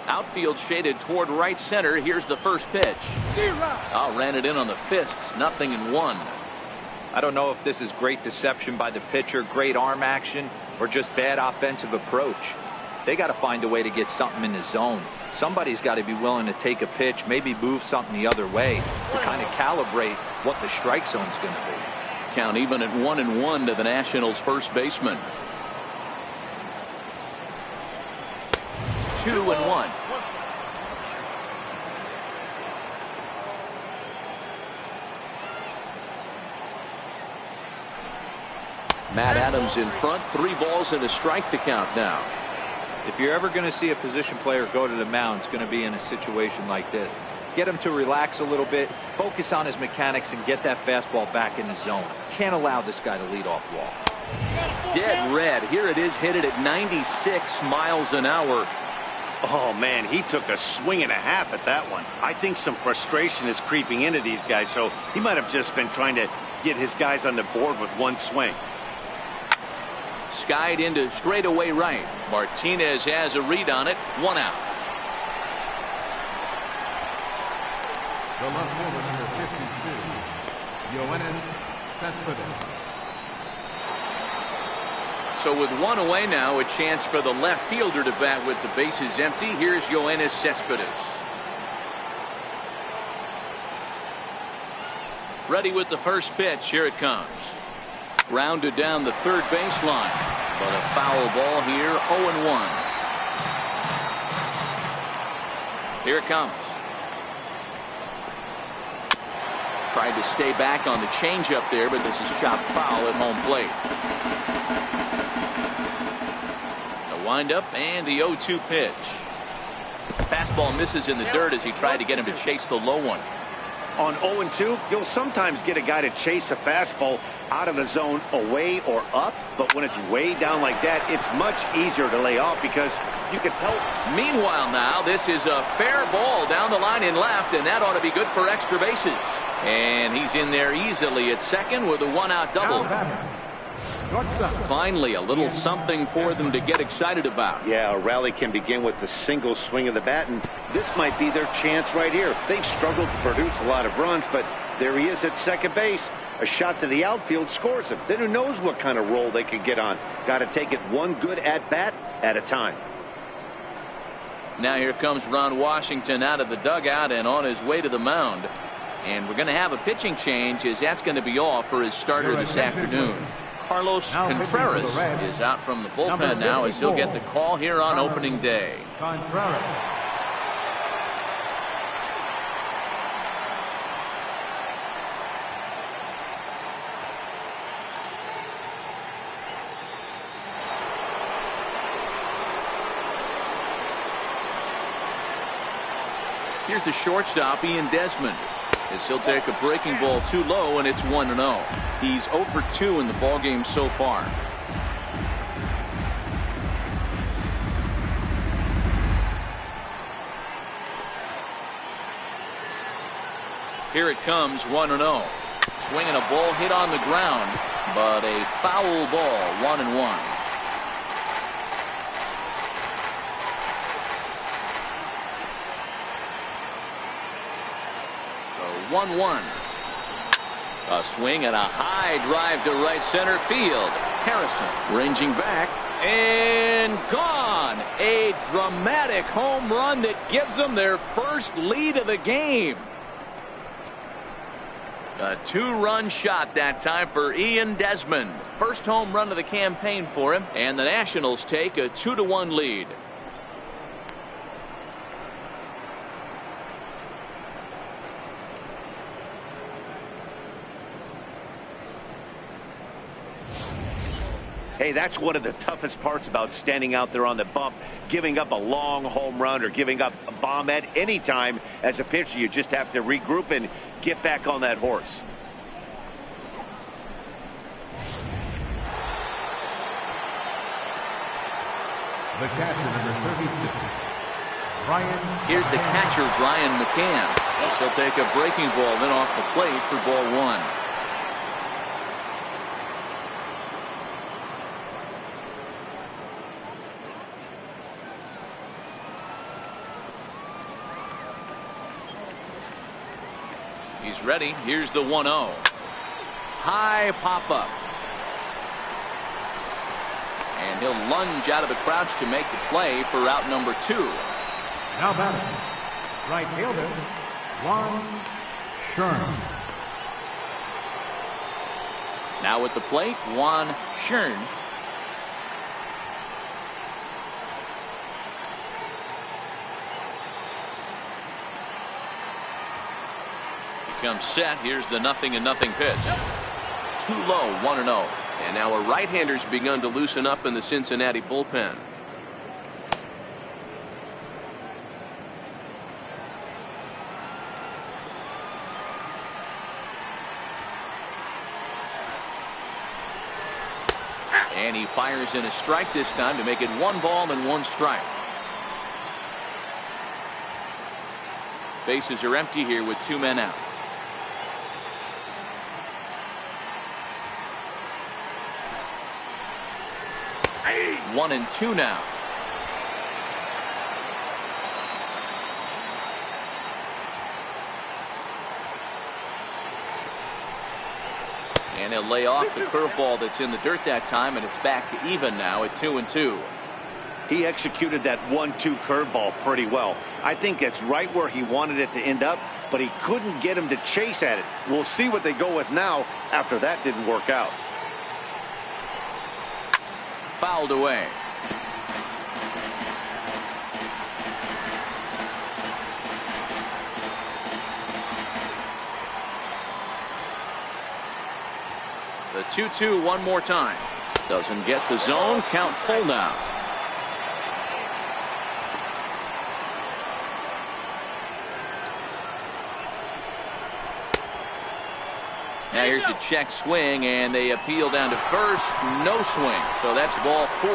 Outfield shaded toward right center. Here's the first pitch. Ran it in on the fists. 0-1. I don't know if this is great deception by the pitcher, great arm action, or just bad offensive approach. They got to find a way to get something in the zone. Somebody's got to be willing to take a pitch, maybe move something the other way to kind of calibrate what the strike zone's going to be. Count even at 1-1 to the Nationals' first baseman. 2-1. Matt Adams in front, 3 balls and a strike to count now. If you're ever going to see a position player go to the mound, it's going to be in a situation like this. Get him to relax a little bit, focus on his mechanics, and get that fastball back in the zone. Can't allow this guy to lead off walk. Dead red. Here it is, hit it at 96 miles an hour. Oh, man, he took a swing and a half at that one. I think some frustration is creeping into these guys, so he might have just been trying to get his guys on the board with one swing. Skied into straightaway right. Martinez has a read on it. 1 out. The left fielder, number 52, Yoenis Cespedes. So with 1 away now, a chance for the left fielder to bat with the bases empty. Here's Yoenis Cespedes. Ready with the first pitch. Here it comes. Grounded down the third baseline, but a foul ball here. 0-1. Here it comes. Tried to stay back on the changeup there, but this is chopped foul at home plate. The windup and the 0-2 pitch. Fastball misses in the dirt as he tried to get him to chase the low one. On 0-2, you'll sometimes get a guy to chase a fastball out of the zone away or up, but when it's way down like that, it's much easier to lay off because you can tell. Meanwhile now, this is a fair ball down the line in left, and that ought to be good for extra bases. And he's in there easily at second with a 1-out double. Finally, a little something for them to get excited about. Yeah, a rally can begin with a single swing of the bat, and this might be their chance right here. They've struggled to produce a lot of runs, but there he is at second base. A shot to the outfield scores him. Then who knows what kind of roll they could get on. Got to take it one good at-bat at a time. Now here comes Ron Washington out of the dugout and on his way to the mound. And we're going to have a pitching change, as that's going to be all for his starter this afternoon. Carlos Contreras is out from the bullpen now, as he'll get the call here on opening day. Contreras. Here's the shortstop, Ian Desmond, as he'll take a breaking ball too low, and it's 1-0. He's 0 for 2 in the ballgame so far. Here it comes, 1-0. Swinging a ball hit on the ground, but a foul ball, 1-1. 1-1. A swing and a high drive to right center field. Harrison ranging back and gone. A dramatic home run that gives them their first lead of the game. A 2-run shot that time for Ian Desmond. First home run of the campaign for him, and the Nationals take a 2-1 lead. Hey, that's one of the toughest parts about standing out there on the bump. Giving up a long home run or giving up a bomb at any time as a pitcher. You just have to regroup and get back on that horse. The catcher, number 36, Brian. Here's the catcher, Brian McCann. He'll take a breaking ball then off the plate for ball 1. He's ready. Here's the 1-0. High pop up. And he'll lunge out of the crouch to make the play for out number 2. Now batting, right fielder, Juan Shern. Now at the plate, Juan Shern. Comes set. Here's the 0-0 pitch. Too low, 1-0. And now a right-hander's begun to loosen up in the Cincinnati bullpen. And he fires in a strike this time to make it 1 ball and 1 strike. Bases are empty here with 2 men out. Hey. 1-2 now. And he'll lay off the curveball that's in the dirt that time, and it's back to even now at 2-2. He executed that 1-2 curveball pretty well. I think that's right where he wanted it to end up, but he couldn't get him to chase at it. We'll see what they go with now after that didn't work out. Fouled away. The 2-2 one more time. Doesn't get the zone. Count full now. Now here's a check swing, and they appeal down to first. No swing. So that's ball 4.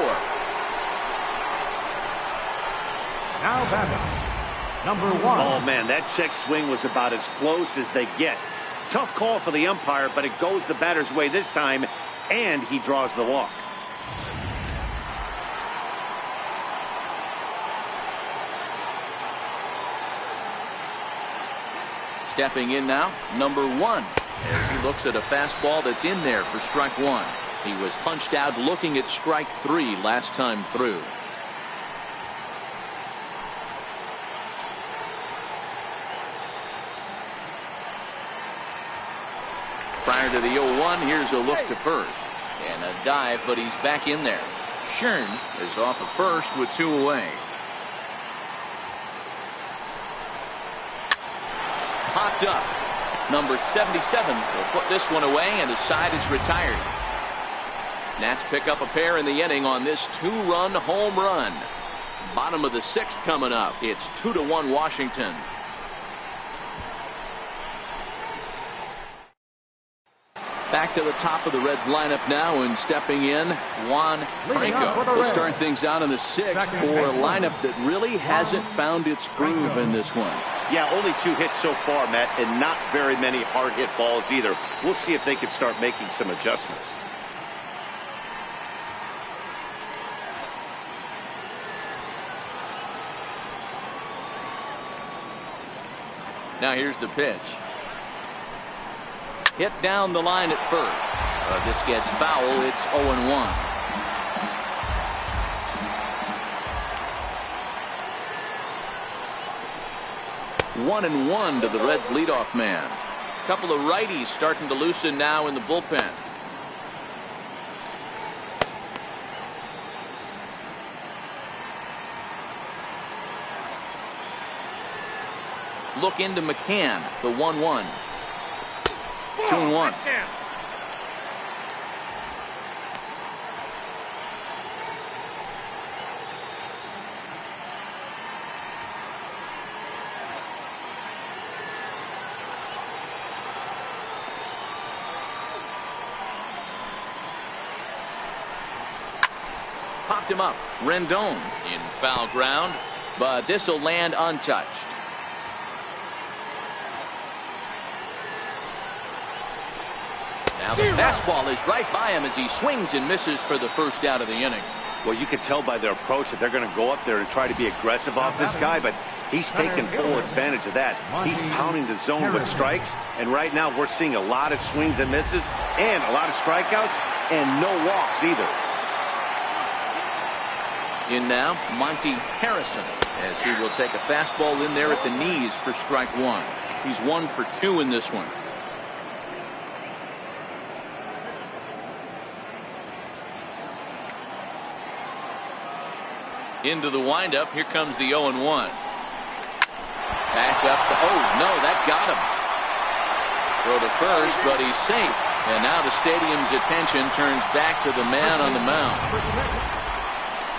Now batting, number 1. Oh, man, that check swing was about as close as they get. Tough call for the umpire, but it goes the batter's way this time, and he draws the walk. Stepping in now, number 1. As he looks at a fastball that's in there for strike 1. He was punched out looking at strike 3 last time through. Prior to the 0-1, here's a look to first. And a dive, but he's back in there. Schern is off of first with 2 away. Popped up. Number 77 will put this one away, and the side is retired. Nats pick up a pair in the inning on this 2-run home run. Bottom of the 6th coming up. It's 2-1 Washington. Back to the top of the Reds lineup now, and stepping in, Juan Franco will start things out in the 6th for a lineup that really hasn't found its groove in this one. Yeah, only 2 hits so far, Matt, and not very many hard hit balls either. We'll see if they can start making some adjustments. Now here's the pitch. Hit down the line at first. This gets foul. It's 0-1. 1-1 to the Reds leadoff man. A couple of righties starting to loosen now in the bullpen. Look into McCann, the 1-1. 2-1. Popped him up. Rendon in foul ground, but this will land untouched. Now the fastball is right by him as he swings and misses for the first out of the inning. Well, you can tell by their approach that they're going to go up there and try to be aggressive off this guy, but he's taking full advantage of that. He's pounding the zone with strikes, and right now we're seeing a lot of swings and misses and a lot of strikeouts and no walks either. In now, Monty Harrison, as he will take a fastball in there at the knees for strike 1. He's 1 for 2 in this one. Into the windup. Here comes the 0-1. Back up. Oh, no, that got him. Throw to first, but he's safe. And now the stadium's attention turns back to the man on the mound.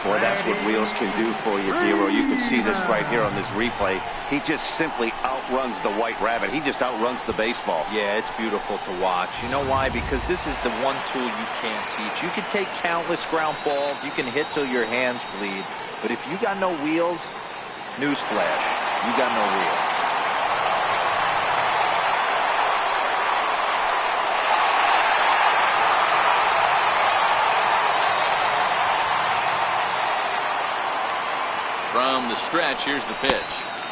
Boy, that's what wheels can do for you, Dero. You can see this right here on this replay. He just simply outruns the White Rabbit. He just outruns the baseball. Yeah, it's beautiful to watch. You know why? Because this is the one tool you can't teach. You can take countless ground balls. You can hit till your hands bleed. But if you got no wheels, newsflash, you got no wheels. From the stretch, here's the pitch.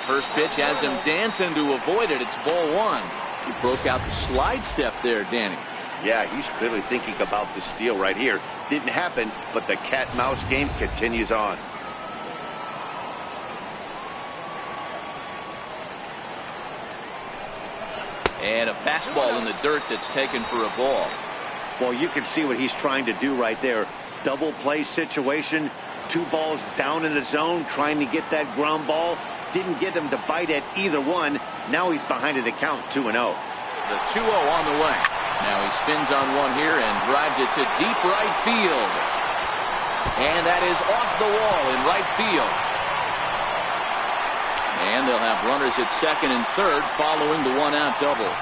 First pitch has him dancing to avoid it. It's ball one. He broke out the slide step there, Danny. Yeah, he's clearly thinking about the steal right here. Didn't happen, but the cat-mouse game continues on. And a fastball in the dirt that's taken for a ball. Well, you can see what he's trying to do right there. Double play situation. 2 balls down in the zone, trying to get that ground ball. Didn't get him to bite at either one. Now he's behind in the count, 2-0. The 2-0 on the way. Now he spins on one here and drives it to deep right field. And that is off the wall in right field. And they'll have runners at second and third following the 1-out double.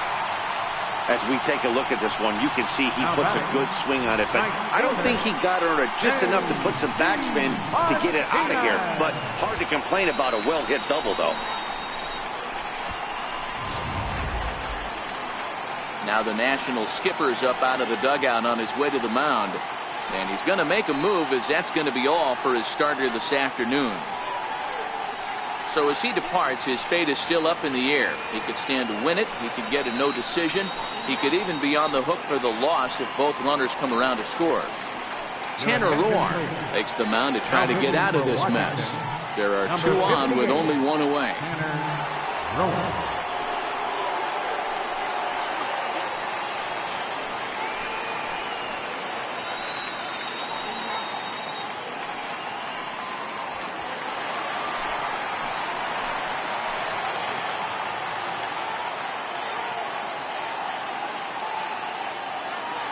As we take a look at this one, you can see he puts a good swing on it, but I don't think he got her just enough to put some backspin to get it out of here. But hard to complain about a well-hit double, though. Now the national skipper's up out of the dugout on his way to the mound. And he's going to make a move, as that's going to be all for his starter this afternoon. So as he departs, his fate is still up in the air. He could stand to win it. He could get a no decision. He could even be on the hook for the loss if both runners come around to score. Tanner Roar takes the mound to try to get out of this mess. There are 2 on with only 1 away.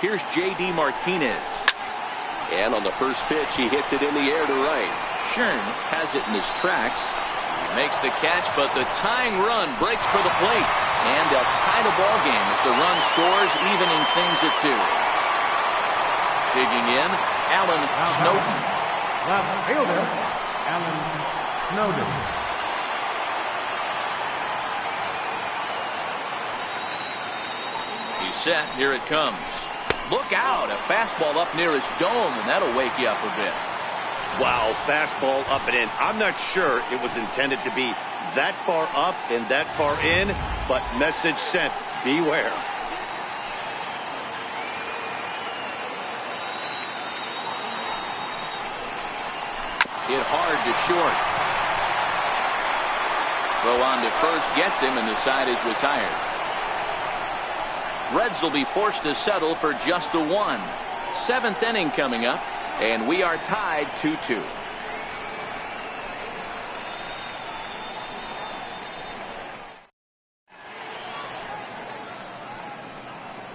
Here's J.D. Martinez. And on the first pitch, he hits it in the air to right. Schern has it in his tracks. He makes the catch, but the tying run breaks for the plate. And they'll tie the ball game as the run scores, evening things at 2. Digging in, Alan Snowden. Left fielder, Alan Snowden. He's set. Here it comes. Look out, a fastball up near his dome, and that'll wake you up a bit. Wow, fastball up and in. I'm not sure it was intended to be that far up and that far in, but message sent, beware. Hit hard to short. Throw on to first gets him, and the side is retired. Reds will be forced to settle for just the 1. 7th inning coming up, and we are tied 2-2.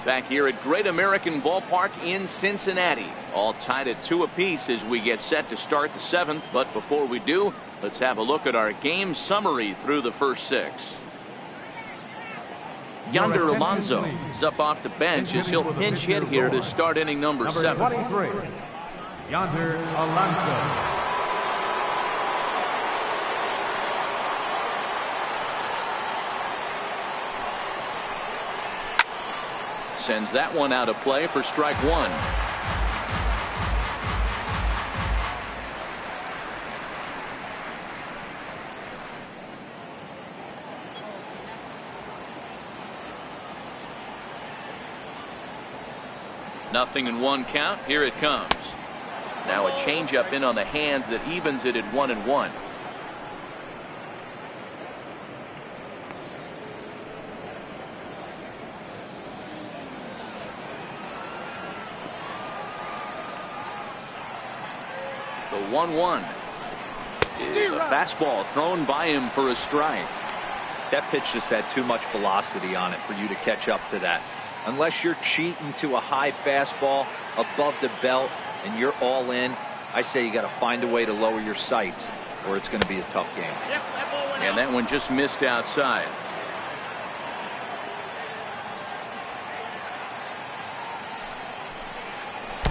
Back here at Great American Ballpark in Cincinnati, all tied at 2 apiece as we get set to start the 7th. But before we do, let's have a look at our game summary through the first 6. Yonder Alonso is up off the bench as he'll pinch hit here to start inning number 7. 23, Yonder Alonso. Sends that one out of play for strike 1. Nothing in 1 count. Here it comes. Now a changeup in on the hands that evens it at 1-1. The 1-1 is a fastball thrown by him for a strike. That pitch just had too much velocity on it for you to catch up to that. Unless you're cheating to a high fastball above the belt and you're all in, I say you got to find a way to lower your sights or it's going to be a tough game. And that one just missed outside.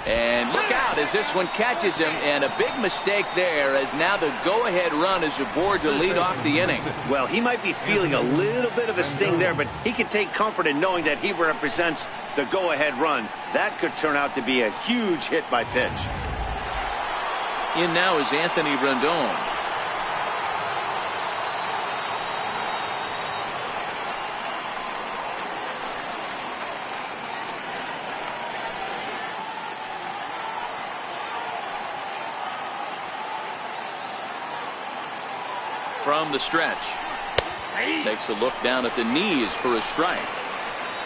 And look out as this one catches him, and a big mistake there as now the go-ahead run is aboard to lead off the inning. Well, he might be feeling a little bit of a sting there, but he can take comfort in knowing that he represents the go-ahead run. That could turn out to be a huge hit by pitch. In now is Anthony Rendon. from the stretch. Takes a look down at the knees for a strike.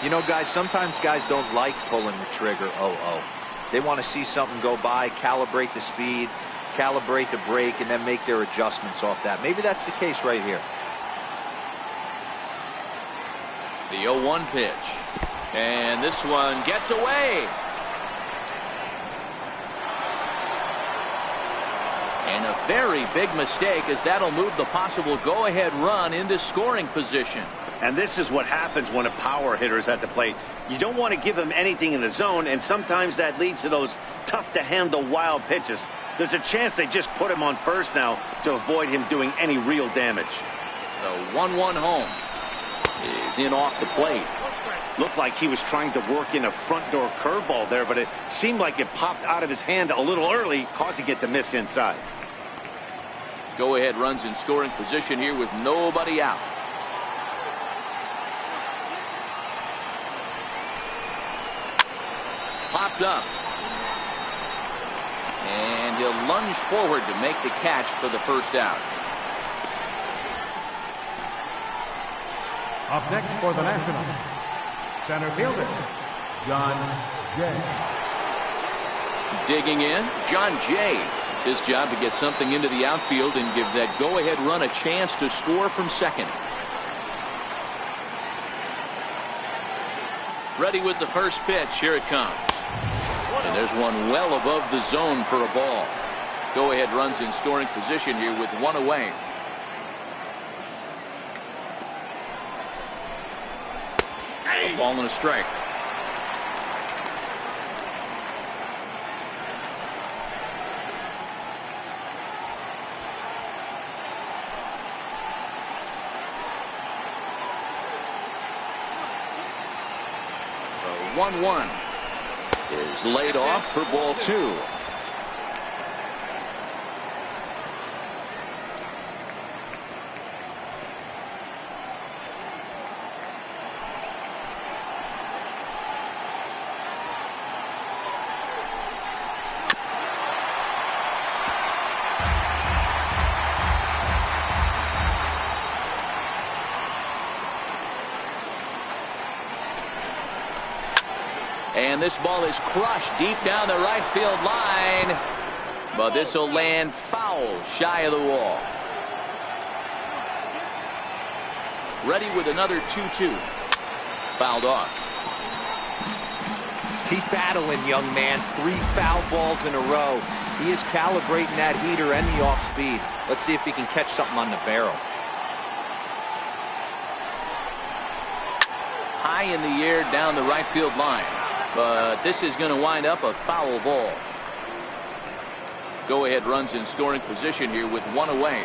You know, guys, sometimes guys don't like pulling the trigger. They want to see something go by, calibrate the speed, calibrate the break, and then make their adjustments off that. Maybe that's the case right here. The 0-1 pitch. And this one gets away. And a very big mistake, as that'll move the possible go-ahead run into scoring position. And this is what happens when a power hitter is at the plate. You don't want to give him anything in the zone, and sometimes that leads to those tough-to-handle wild pitches. There's a chance they just put him on first now to avoid him doing any real damage. The 1-1 home is in off the plate. Looked like he was trying to work in a front door curveball there, but it seemed like it popped out of his hand a little early, causing it to miss inside. Go-ahead runs in scoring position here with nobody out. Popped up. And he'll lunge forward to make the catch for the first out. Up next for the Nationals, center fielder, John Jay. Digging in, John Jay. It's his job to get something into the outfield and give that go-ahead run a chance to score from second. Ready with the first pitch. Here it comes. And there's one well above the zone for a ball. Go-ahead runs in scoring position here with one away. A ball and a strike. The 1-1 is laid off for ball two. And this ball is crushed deep down the right field line. But this will land foul shy of the wall. Ready with another 2-2. Fouled off. Keep battling, young man. 3 foul balls in a row. He is calibrating that heater and the off speed. Let's see if he can catch something on the barrel. High in the air down the right field line. But this is going to wind up a foul ball. Go-ahead runs in scoring position here with one away.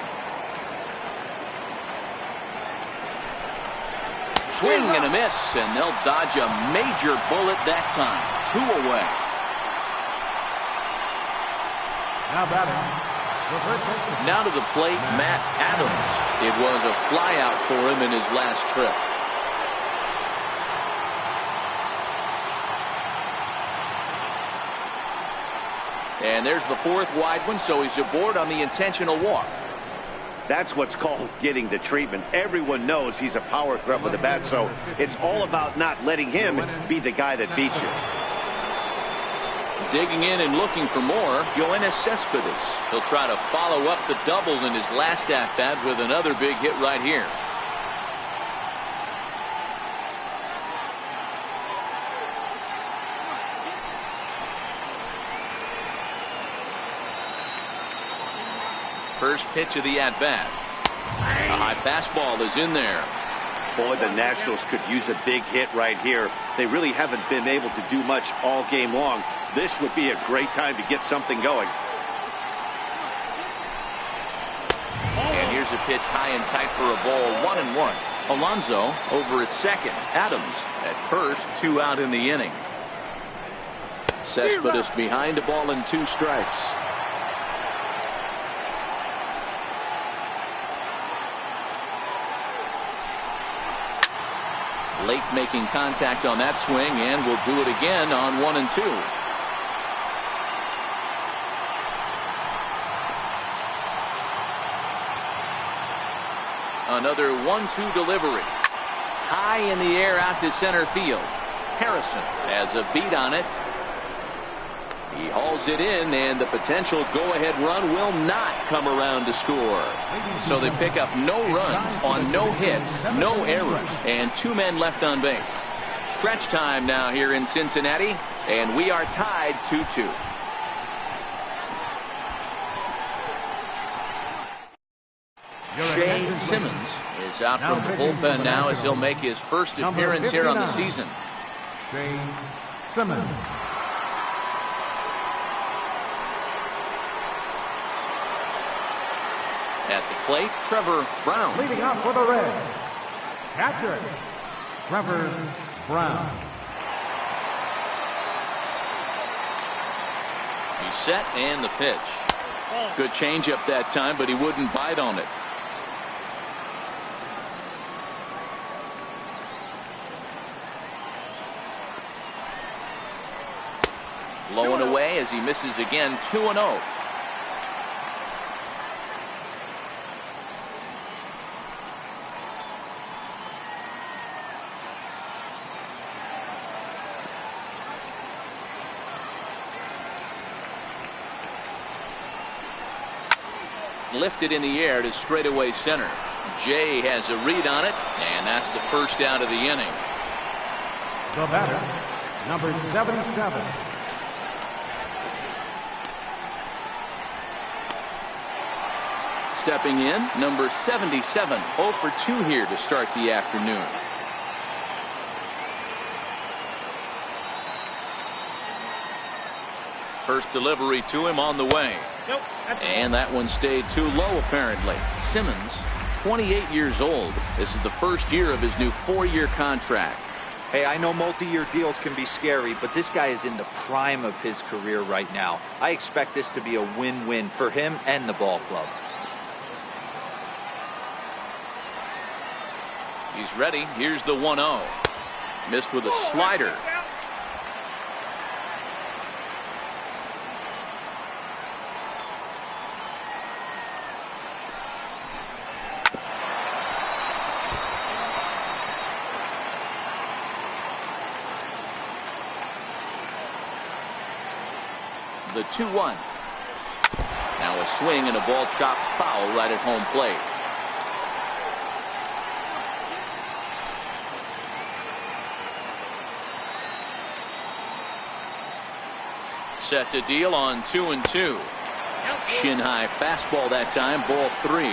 Swing and a miss, and they'll dodge a major bullet that time. 2 away. Now batting. Now to the plate, Matt Adams. It was a flyout for him in his last trip. And there's the 4th wide one, so he's aboard on the intentional walk. That's what's called getting the treatment. Everyone knows he's a power threat with the bat, so it's all about not letting him be the guy that beats you. Digging in and looking for more, Yoenis Cespedes. He'll try to follow up the double in his last at-bat with another big hit right here. First pitch of the at-bat. A high fastball is in there. Boy, the Nationals could use a big hit right here. They really haven't been able to do much all game long. This would be a great time to get something going. And here's a pitch high and tight for a ball. 1-1. Alonso over at second. Adams at first. 2 out in the inning. Cespedes behind a ball and 2 strikes. Late making contact on that swing, and will do it again on 1 and 2. Another 1-2 delivery. High in the air out to center field. Harrison has a beat on it. He hauls it in, and the potential go-ahead run will not come around to score. So they pick up no runs on no hits, no errors, and 2 men left on base. Stretch time now here in Cincinnati, and we are tied 2-2. Shea Simmons is out from the bullpen now as he'll make his first appearance here on the season. Shea Simmons. At the plate, Trevor Brown. Leading up for the Reds, catcher, Trevor Brown. He's set and the pitch. Good changeup that time, but he wouldn't bite on it. Low and away as he misses again. 2-0. Lifted in the air to straightaway center. Jay has a read on it, and that's the first out of the inning. The batter, number 77. Stepping in, number 77. 0 for 2 here to start the afternoon. First delivery to him on the way. Nope. And that one stayed too low, apparently. Simmons, 28 years old. This is the first year of his new 4-year contract. Hey, I know multi-year deals can be scary, but this guy is in the prime of his career right now. I expect this to be a win-win for him and the ball club. He's ready. Here's the 1-0. Missed with a slider. The 2-1. Now a swing and a ball chopped foul right at home plate. Set to deal on 2-2. Shin high fastball that time. Ball 3.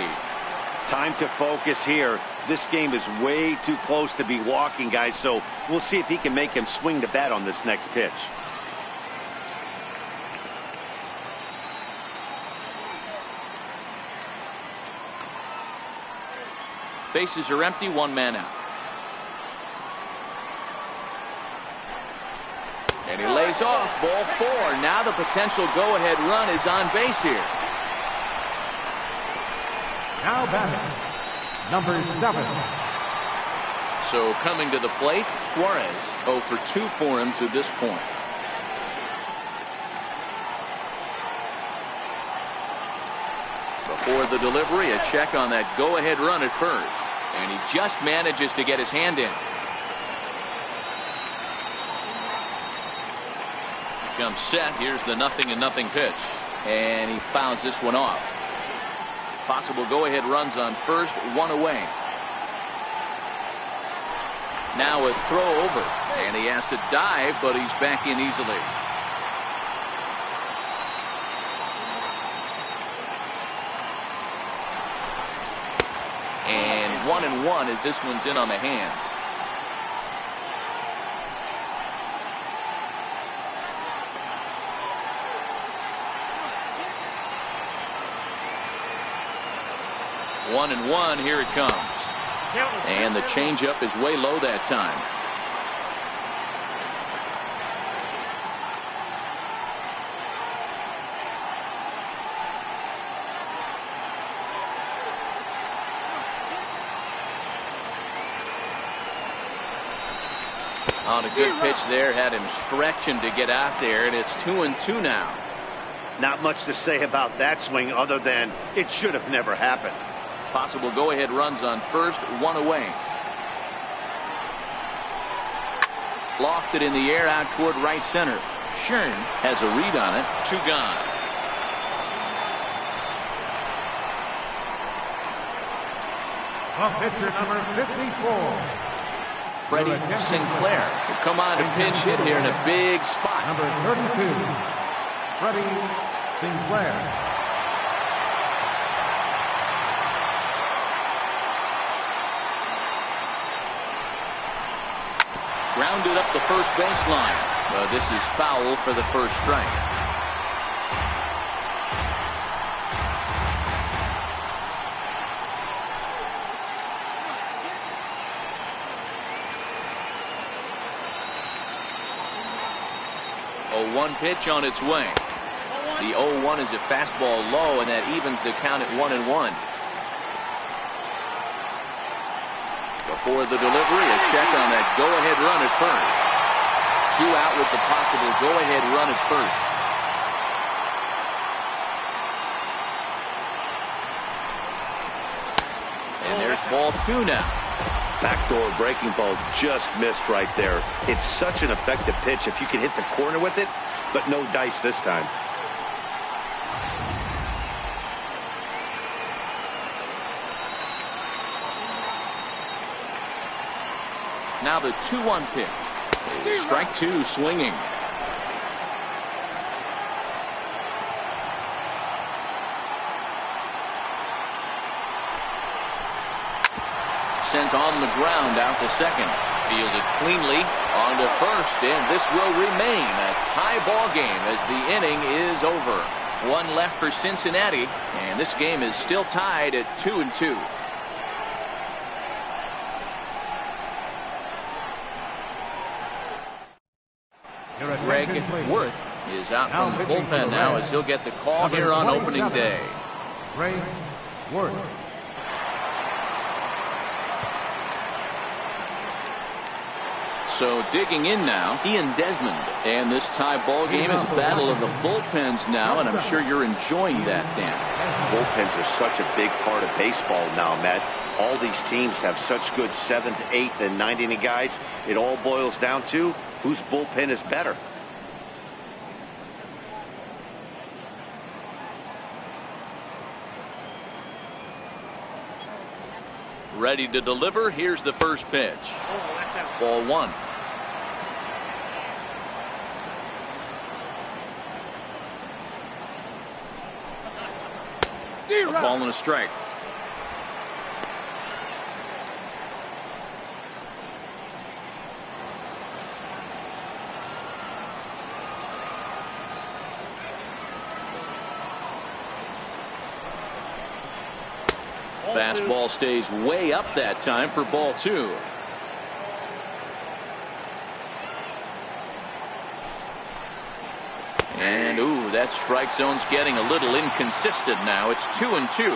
Time to focus here. This game is way too close to be walking, guys, so we'll see if he can make him swing the bat on this next pitch. Bases are empty, 1 man out. And he lays off. Ball 4. Now the potential go-ahead run is on base here. Now batting, number 7. So coming to the plate, Suarez. 0 for 2 for him to this point. Before the delivery, a check on that go-ahead run at first. And he just manages to get his hand in. Comes set. Here's the 0-0 pitch. And he fouls this one off. Possible go-ahead runs on first, 1 away. Now a throw over. And he has to dive, but he's back in easily. And 1-1 as this one's in on the hands. One and one, here it comes. And the changeup is way low that time. On a good pitch there, had him stretching to get out there, and it's 2-2 now. Not much to say about that swing other than it should have never happened. Possible go-ahead runs on first, one away. Lofted in the air out toward right center. Shern has a read on it. Two gone. Pitcher number 54. Freddie Sinclair will come on to pinch hit here in a big spot. Number 32, Freddie Sinclair. Grounded up the first baseline. But this is foul for the first strike. A 1 pitch on its way. The 0-1 is a fastball low, and that evens the count at 1-1. Before the delivery, a check on that go-ahead run at first. 2 out with the possible go-ahead run at first. And there's ball 2 now. Backdoor breaking ball just missed right there. It's such an effective pitch if you can hit the corner with it, but no dice this time. Now the 2-1 pitch. Strike 2 swinging. Sent on the ground out to second. Fielded cleanly on to first, and this will remain a tie ball game as the inning is over. 1 left for Cincinnati, and this game is still tied at 2-2. Greg Worth is out from the bullpen now as he'll get the call here on opening day. Greg Worth. So digging in now, Ian Desmond. And this tie ball game is a battle of the bullpens now, and I'm sure you're enjoying that, Dan. Bullpens are such a big part of baseball now, Matt. All these teams have such good 7th, 8th, and 9th inning guys. It all boils down to whose bullpen is better. Ready to deliver. Here's the first pitch. Ball 1. A ball and a strike. Fastball stays way up that time for ball 2. And ooh, that strike zone's getting a little inconsistent now. It's 2-2.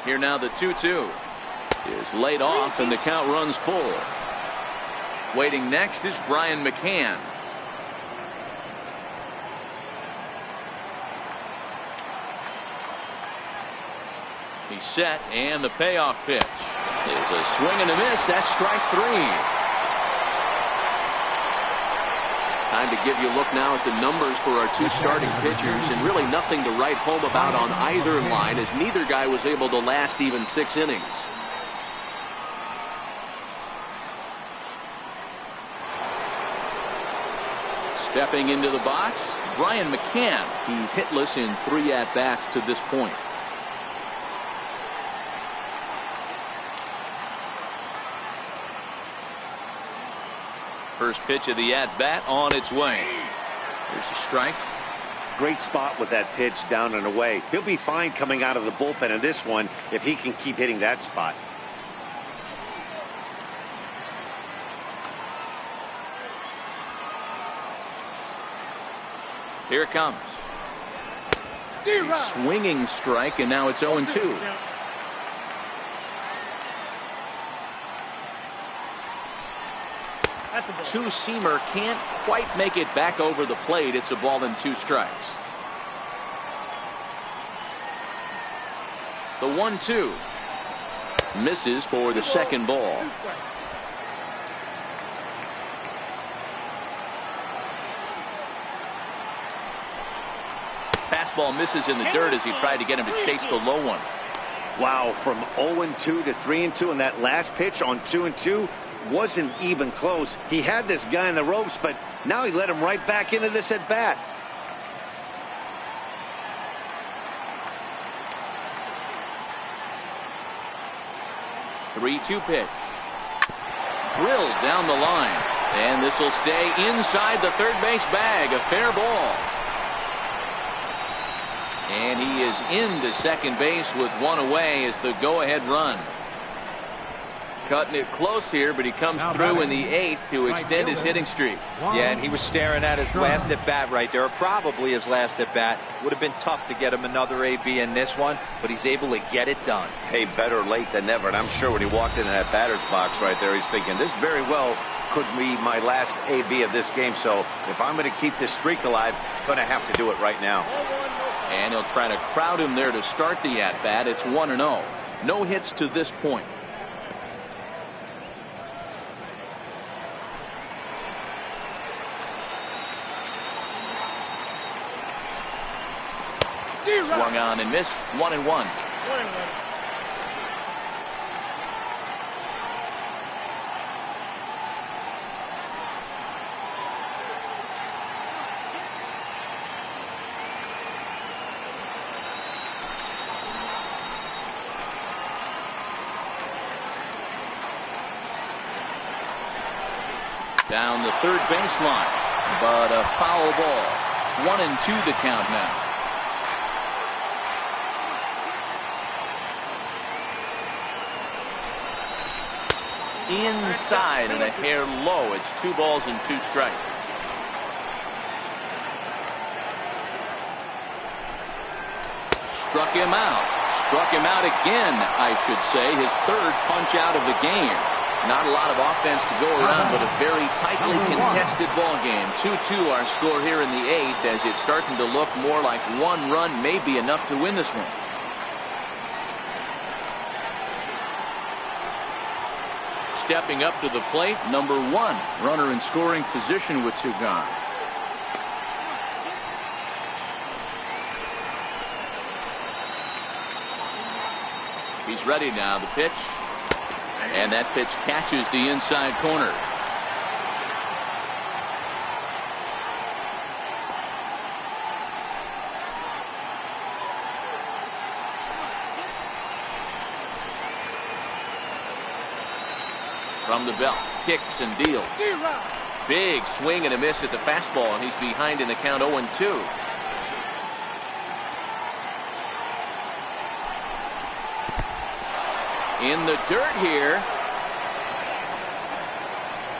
Here now the 2-2 is laid off and the count runs full. Waiting next is Brian McCann. He's set, and the payoff pitch is a swing and a miss. That's strike 3. Time to give you a look now at the numbers for our 2 starting pitchers, and really nothing to write home about on either line, as neither guy was able to last even 6 innings. Stepping into the box, Brian McCann. He's hitless in 3 at-bats to this point. First pitch of the at-bat on its way. There's a strike. Great spot with that pitch down and away. He'll be fine coming out of the bullpen in this one if he can keep hitting that spot. Here it comes. Swinging strike, and now it's 0-2. That's a ball. Two-seamer can't quite make it back over the plate. It's a ball and 2 strikes. The 1-2 misses for the second ball. Fastball misses in the dirt as he tried to get him to chase the low one. Wow, from 0-2 to 3-2, and that last pitch on 2-2 wasn't even close. He had this guy in the ropes, but now he let him right back into this at bat. The 3-2 pitch. Drilled down the line, and this will stay inside the third base bag. A fair ball. And he is into second base with 1 away as the go-ahead run. Cutting it close here, but he comes through in the 8th to extend his hitting streak. Yeah, and he was staring at his last at bat right there, or probably his last at bat. Would have been tough to get him another AB in this one, but he's able to get it done. Hey, better late than never. And I'm sure when he walked into that batter's box right there, he's thinking, this very well could be my last AB of this game. So if I'm going to keep this streak alive, I'm going to have to do it right now. And he'll try to crowd him there to start the at-bat. It's 1-0. No hits to this point. Swung on and missed. 1-1. Down the third baseline, but a foul ball. 1-2 the count now. Inside and a hair low. It's 2 balls and 2 strikes. Struck him out. Struck him out again, I should say. His 3rd punch out of the game. Not a lot of offense to go around, but a very tightly contested ball game. 2-2 our score here in the 8th, as it's starting to look more like 1 run may be enough to win this one. Stepping up to the plate, number 1, runner in scoring position with 2 gone. He's ready now. The pitch. And that pitch catches the inside corner. From the belt, kicks and deals. Big swing and a miss at the fastball, and he's behind in the count 0-2. In the dirt here.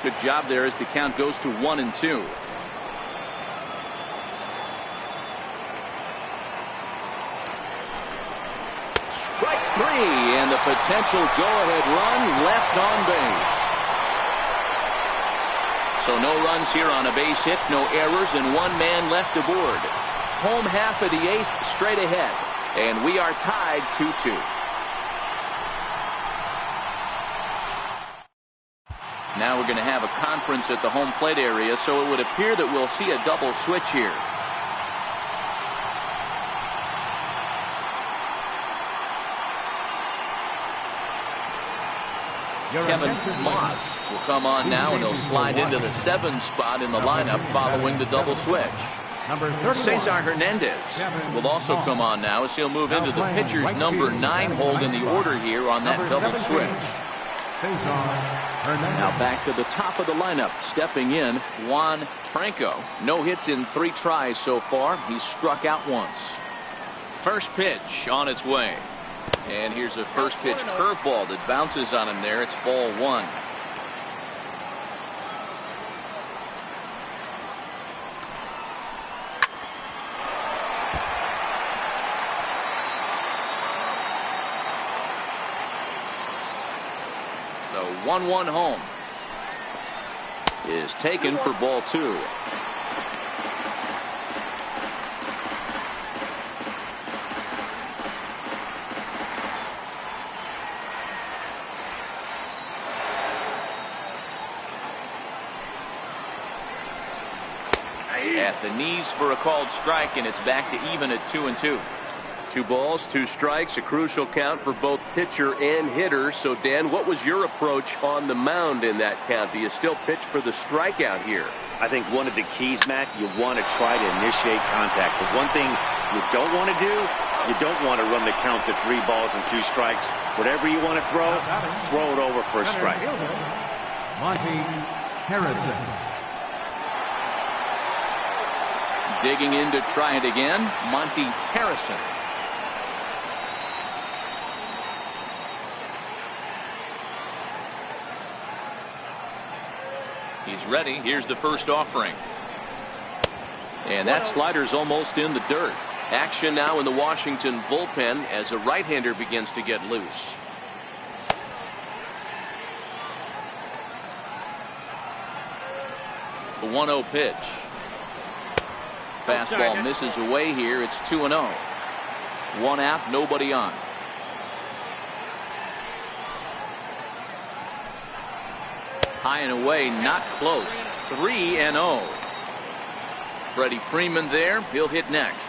Good job there as the count goes to 1-2. Strike 3, and the potential go-ahead run left on base. So no runs here on a base hit, no errors, and 1 man left aboard. Home half of the 8th straight ahead, and we are tied 2-2. Now we're going to have a conference at the home plate area, so it would appear that we'll see a double switch here. Kevin Moss will come on now, and he'll slide into the 7th spot in the lineup following the double switch. Cesar Hernandez will also come on now as he'll move into the pitcher's number 9 hold in the order here on that double switch. Now back to the top of the lineup, stepping in, Juan Franco. No hits in 3 tries so far. He's struck out once. First pitch on its way. And here's a first pitch curveball that bounces on him there. It's ball 1. The 1-1 home. is taken for ball 2. At the knees for a called strike, and it's back to even at 2-2. 2 balls, 2 strikes, a crucial count for both pitcher and hitter. So, Dan, what was your approach on the mound in that count? Do you still pitch for the strikeout here? I think one of the keys, Matt, you want to try to initiate contact. The one thing you don't want to do, you don't want to run the count to 3 balls and 2 strikes. Whatever you want to throw it over for a strike. Harrison. Digging in to try it again, Monty Harrison. He's ready. Here's the first offering. And that slider's almost in the dirt. Action now in the Washington bullpen as a right-hander begins to get loose. The 1-0 pitch. Fastball misses away here. It's 2-0. 1 out, nobody on. High and away, not close. 3-0. Freddie Freeman there. He'll hit next.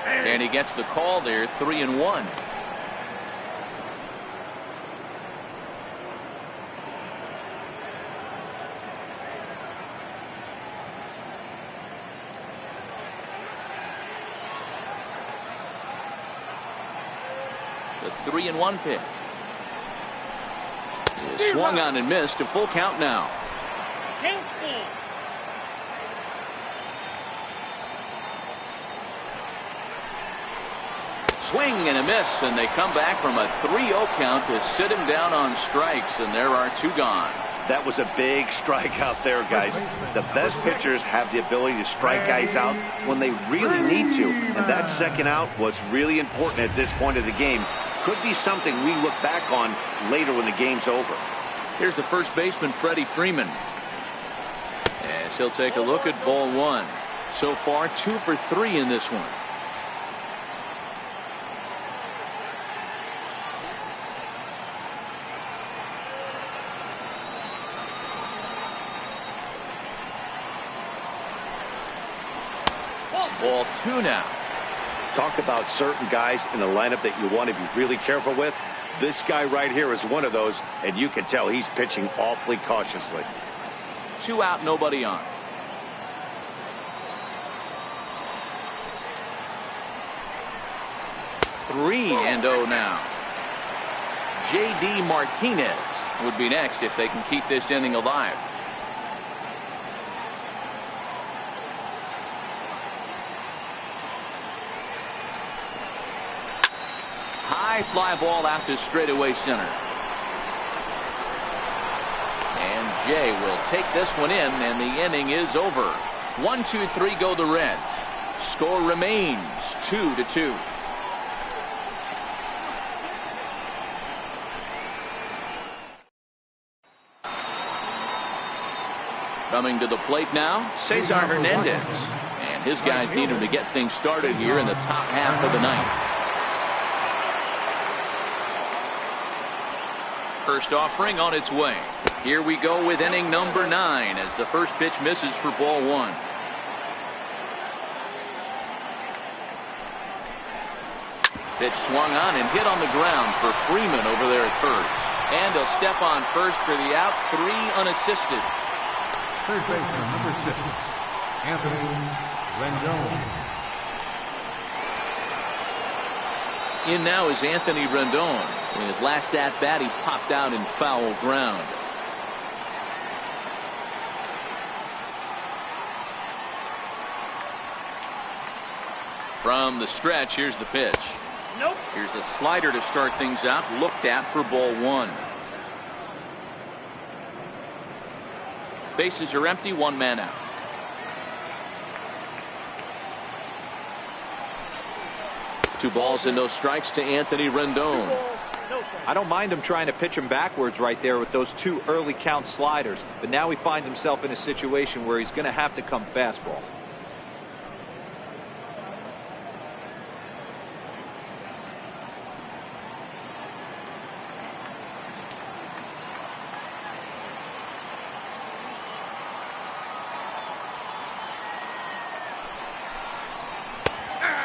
And he gets the call there. 3-1. The 3-1 pitch. He swung on and missed. A full count now. Swing and a miss, and they come back from a 3-0 count to sit him down on strikes, and there are 2 gone. That was a big strikeout there, guys. The best pitchers have the ability to strike guys out when they really need to, and that second out was really important at this point of the game. Could be something we look back on later when the game's over. Here's the first baseman, Freddie Freeman, as he'll take a look at ball 1. So far 2 for 3 in this one. Ball 2 now. Talk about certain guys in the lineup that you want to be really careful with. This guy right here is one of those, and you can tell he's pitching awfully cautiously. 2 out, nobody on. Three and 0 now. J.D. Martinez would be next if they can keep this inning alive. High fly ball out to straightaway center. And Jay will take this one in, and the inning is over. 1-2-3 go the Reds. Score remains 2-2. Coming to the plate now, Cesar Hernandez. And his guys need him to get things started here in the top half of the ninth. First offering on its way. Here we go with inning number 9 as the first pitch misses for ball 1. Pitch swung on and hit on the ground for Freeman over there at first. And he'll step on first for the out. 3 unassisted. Third baseman, number 6, Anthony Rendon. In now is Anthony Rendon. In his last at-bat, he popped out in foul ground. From the stretch, here's the pitch. Nope. Here's a slider to start things out, looked at for ball 1. Bases are empty, 1 man out. 2 balls and no strikes to Anthony Rendon. I don't mind him trying to pitch him backwards right there with those 2 early count sliders, but now he finds himself in a situation where he's going to have to come fastball.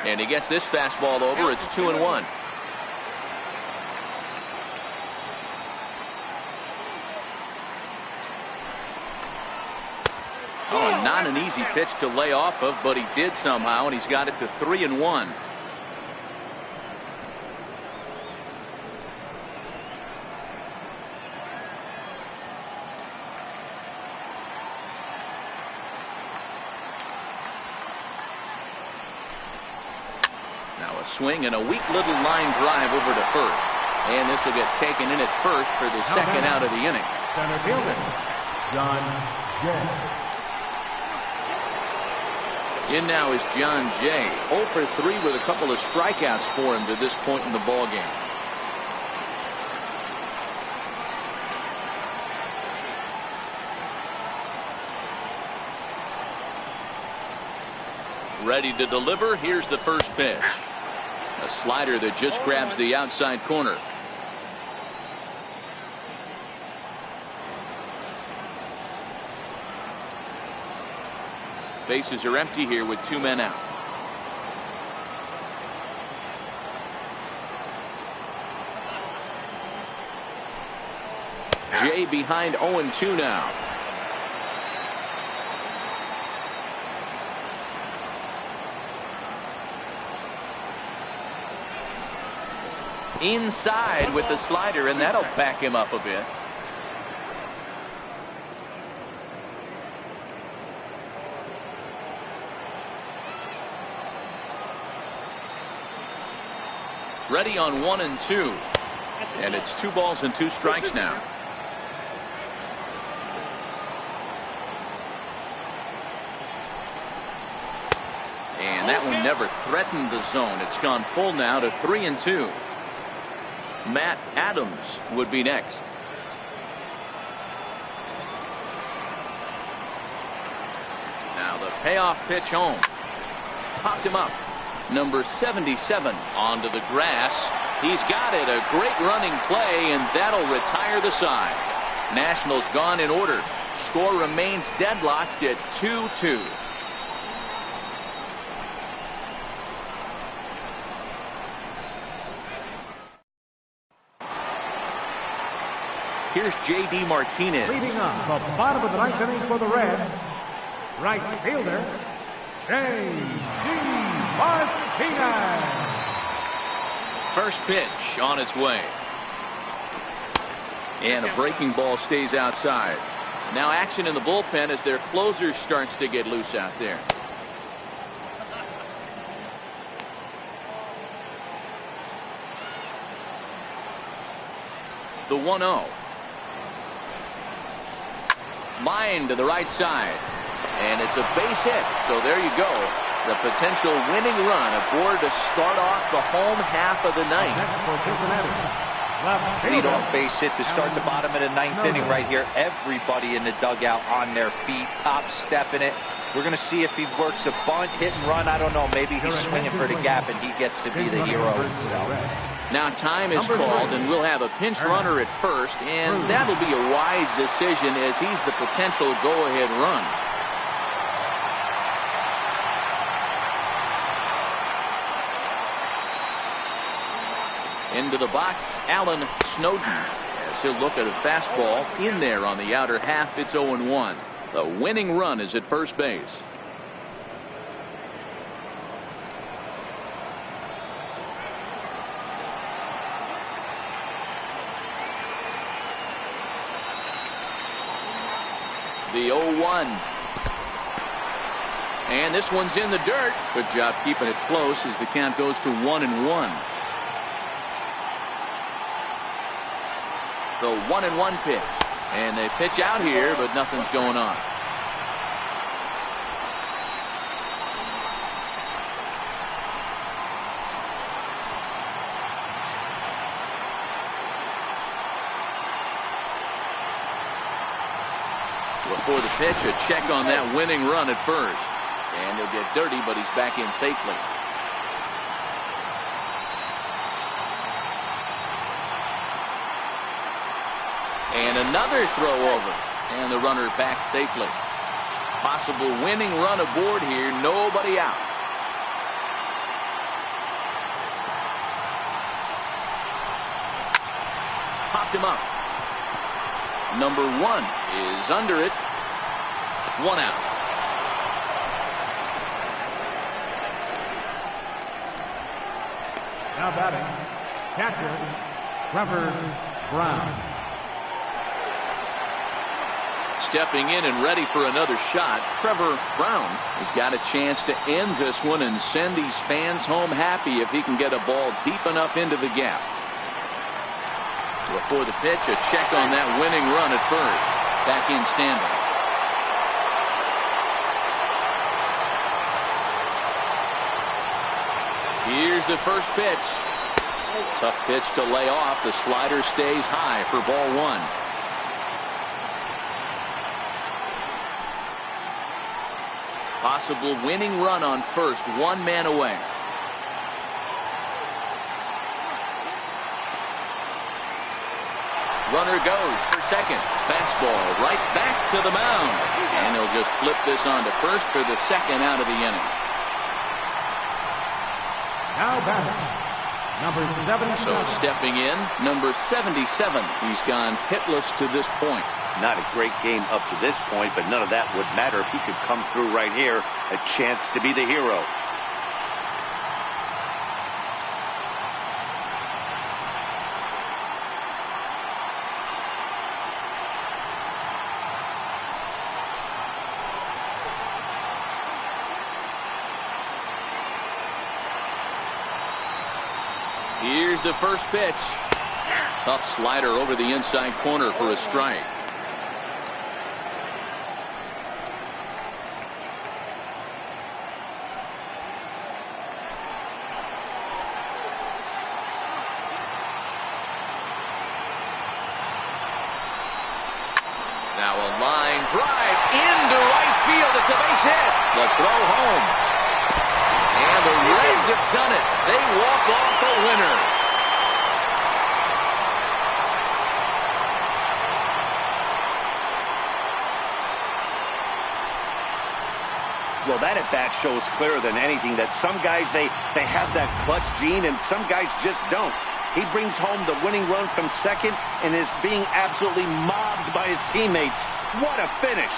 And he gets this fastball over. It's 2-1. Oh, not an easy pitch to lay off of, but he did somehow, and he's got it to 3-1. Now a swing and a weak little line drive over to first. And this will get taken in at first for the second out of the inning. Center fielder, John Jay. In now is John Jay. 0 for 3 with a couple of strikeouts for him to this point in the ballgame. Ready to deliver. Here's the first pitch. A slider that just grabs the outside corner. Bases are empty here with 2 men out. Jay behind 0-2 now. Inside with the slider, and that'll back him up a bit. Ready on 1-2. And it's 2 balls and 2 strikes now. And that one never threatened the zone. It's gone full now to 3-2. Matt Adams would be next. Now the payoff pitch home. Popped him up. Number 77 onto the grass. He's got it. A great running play, and that'll retire the side. Nationals gone in order. Score remains deadlocked at 2-2. Here's J.D. Martinez. Leading up the bottom of the 9th inning for the Reds, right fielder, J.D. Martinez. First pitch on its way. And a breaking ball stays outside. Now action in the bullpen as their closer starts to get loose out there. The 1-0. Line to the right side. And it's a base hit. So there you go. The potential winning run aboard to start off the home half of the ninth. Lead-off base hit to start the bottom of the 9th inning right here. Everybody in the dugout on their feet, top stepping it. We're going to see if he works a bunt, hit and run. I don't know. Maybe he's swinging for the gap and he gets to be the hero himself. Now time is called, and we'll have a pinch runner at first, and that'll be a wise decision as he's the potential go-ahead run. Into the box, Alan Snowden, as he'll look at a fastball in there on the outer half. It's 0-1. The winning run is at first base. The 0-1. And this one's in the dirt. Good job keeping it close as the count goes to 1-1. The 1-1 pitch. And they pitch out here, but nothing's going on. Before the pitch, a check on that winning run at first. And he'll get dirty, but he's back in safely. And another throw over. And the runner back safely. Possible winning run aboard here. Nobody out. Popped him up. Number 1 is under it. 1 out. Now batting, catcher, Trevor Brown. Stepping in and ready for another shot, Trevor Brown has got a chance to end this one and send these fans home happy if he can get a ball deep enough into the gap. Before the pitch, a check on that winning run at first. Back in standing. Here's the first pitch. Tough pitch to lay off. The slider stays high for ball 1. Possible winning run on first, 1 man away. Runner goes for second. Fastball right back to the mound. And he'll just flip this on to first for the second out of the inning. Now batting, number 77. So stepping in, number 77. He's gone hitless to this point. Not a great game up to this point, but none of that would matter if he could come through right here. A chance to be the hero. Here's the first pitch. Tough slider over the inside corner for a strike. Now a line drive into right field. It's a base hit. The throw home. And the Reds have done it. They walk off a winner. Well, that at bat shows clearer than anything that some guys, they have that clutch gene and some guys just don't. He brings home the winning run from second and is being absolutely mobbed by his teammates. What a finish.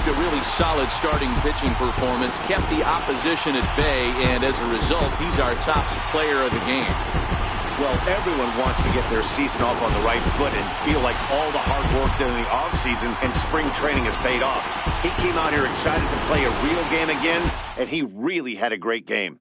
A really solid starting pitching performance, kept the opposition at bay, and as a result, he's our top player of the game. Well, everyone wants to get their season off on the right foot and feel like all the hard work during the offseason and spring training has paid off. He came out here excited to play a real game again, and he really had a great game.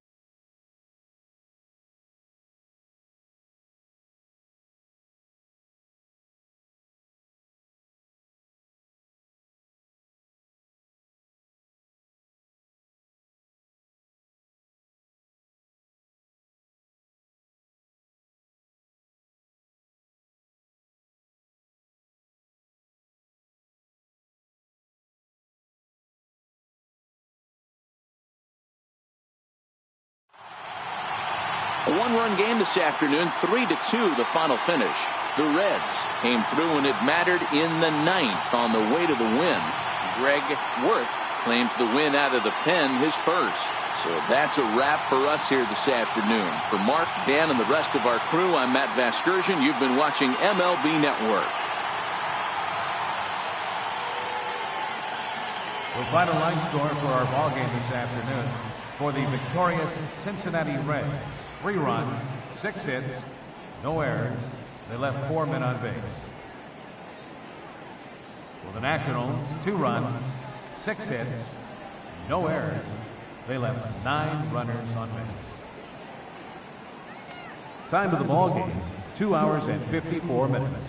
A 1-run game this afternoon, 3-2 the final finish. The Reds came through and it mattered in the 9th on the way to the win. Greg Worth claims the win out of the pen, his first. So that's a wrap for us here this afternoon. For Mark, Dan, and the rest of our crew, I'm Matt Vasgersian. You've been watching MLB Network. The final line score for our ball game this afternoon. For the victorious Cincinnati Reds, 3 runs, 6 hits, no errors. They left 4 men on base. For the Nationals, 2 runs, 6 hits, no errors. They left 9 runners on base. Time of the ball game, 2 hours and 54 minutes.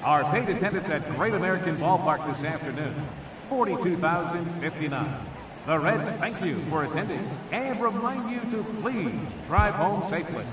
Our paid attendance at Great American Ballpark this afternoon, 42,059. The Reds thank you for attending and remind you to please drive home safely.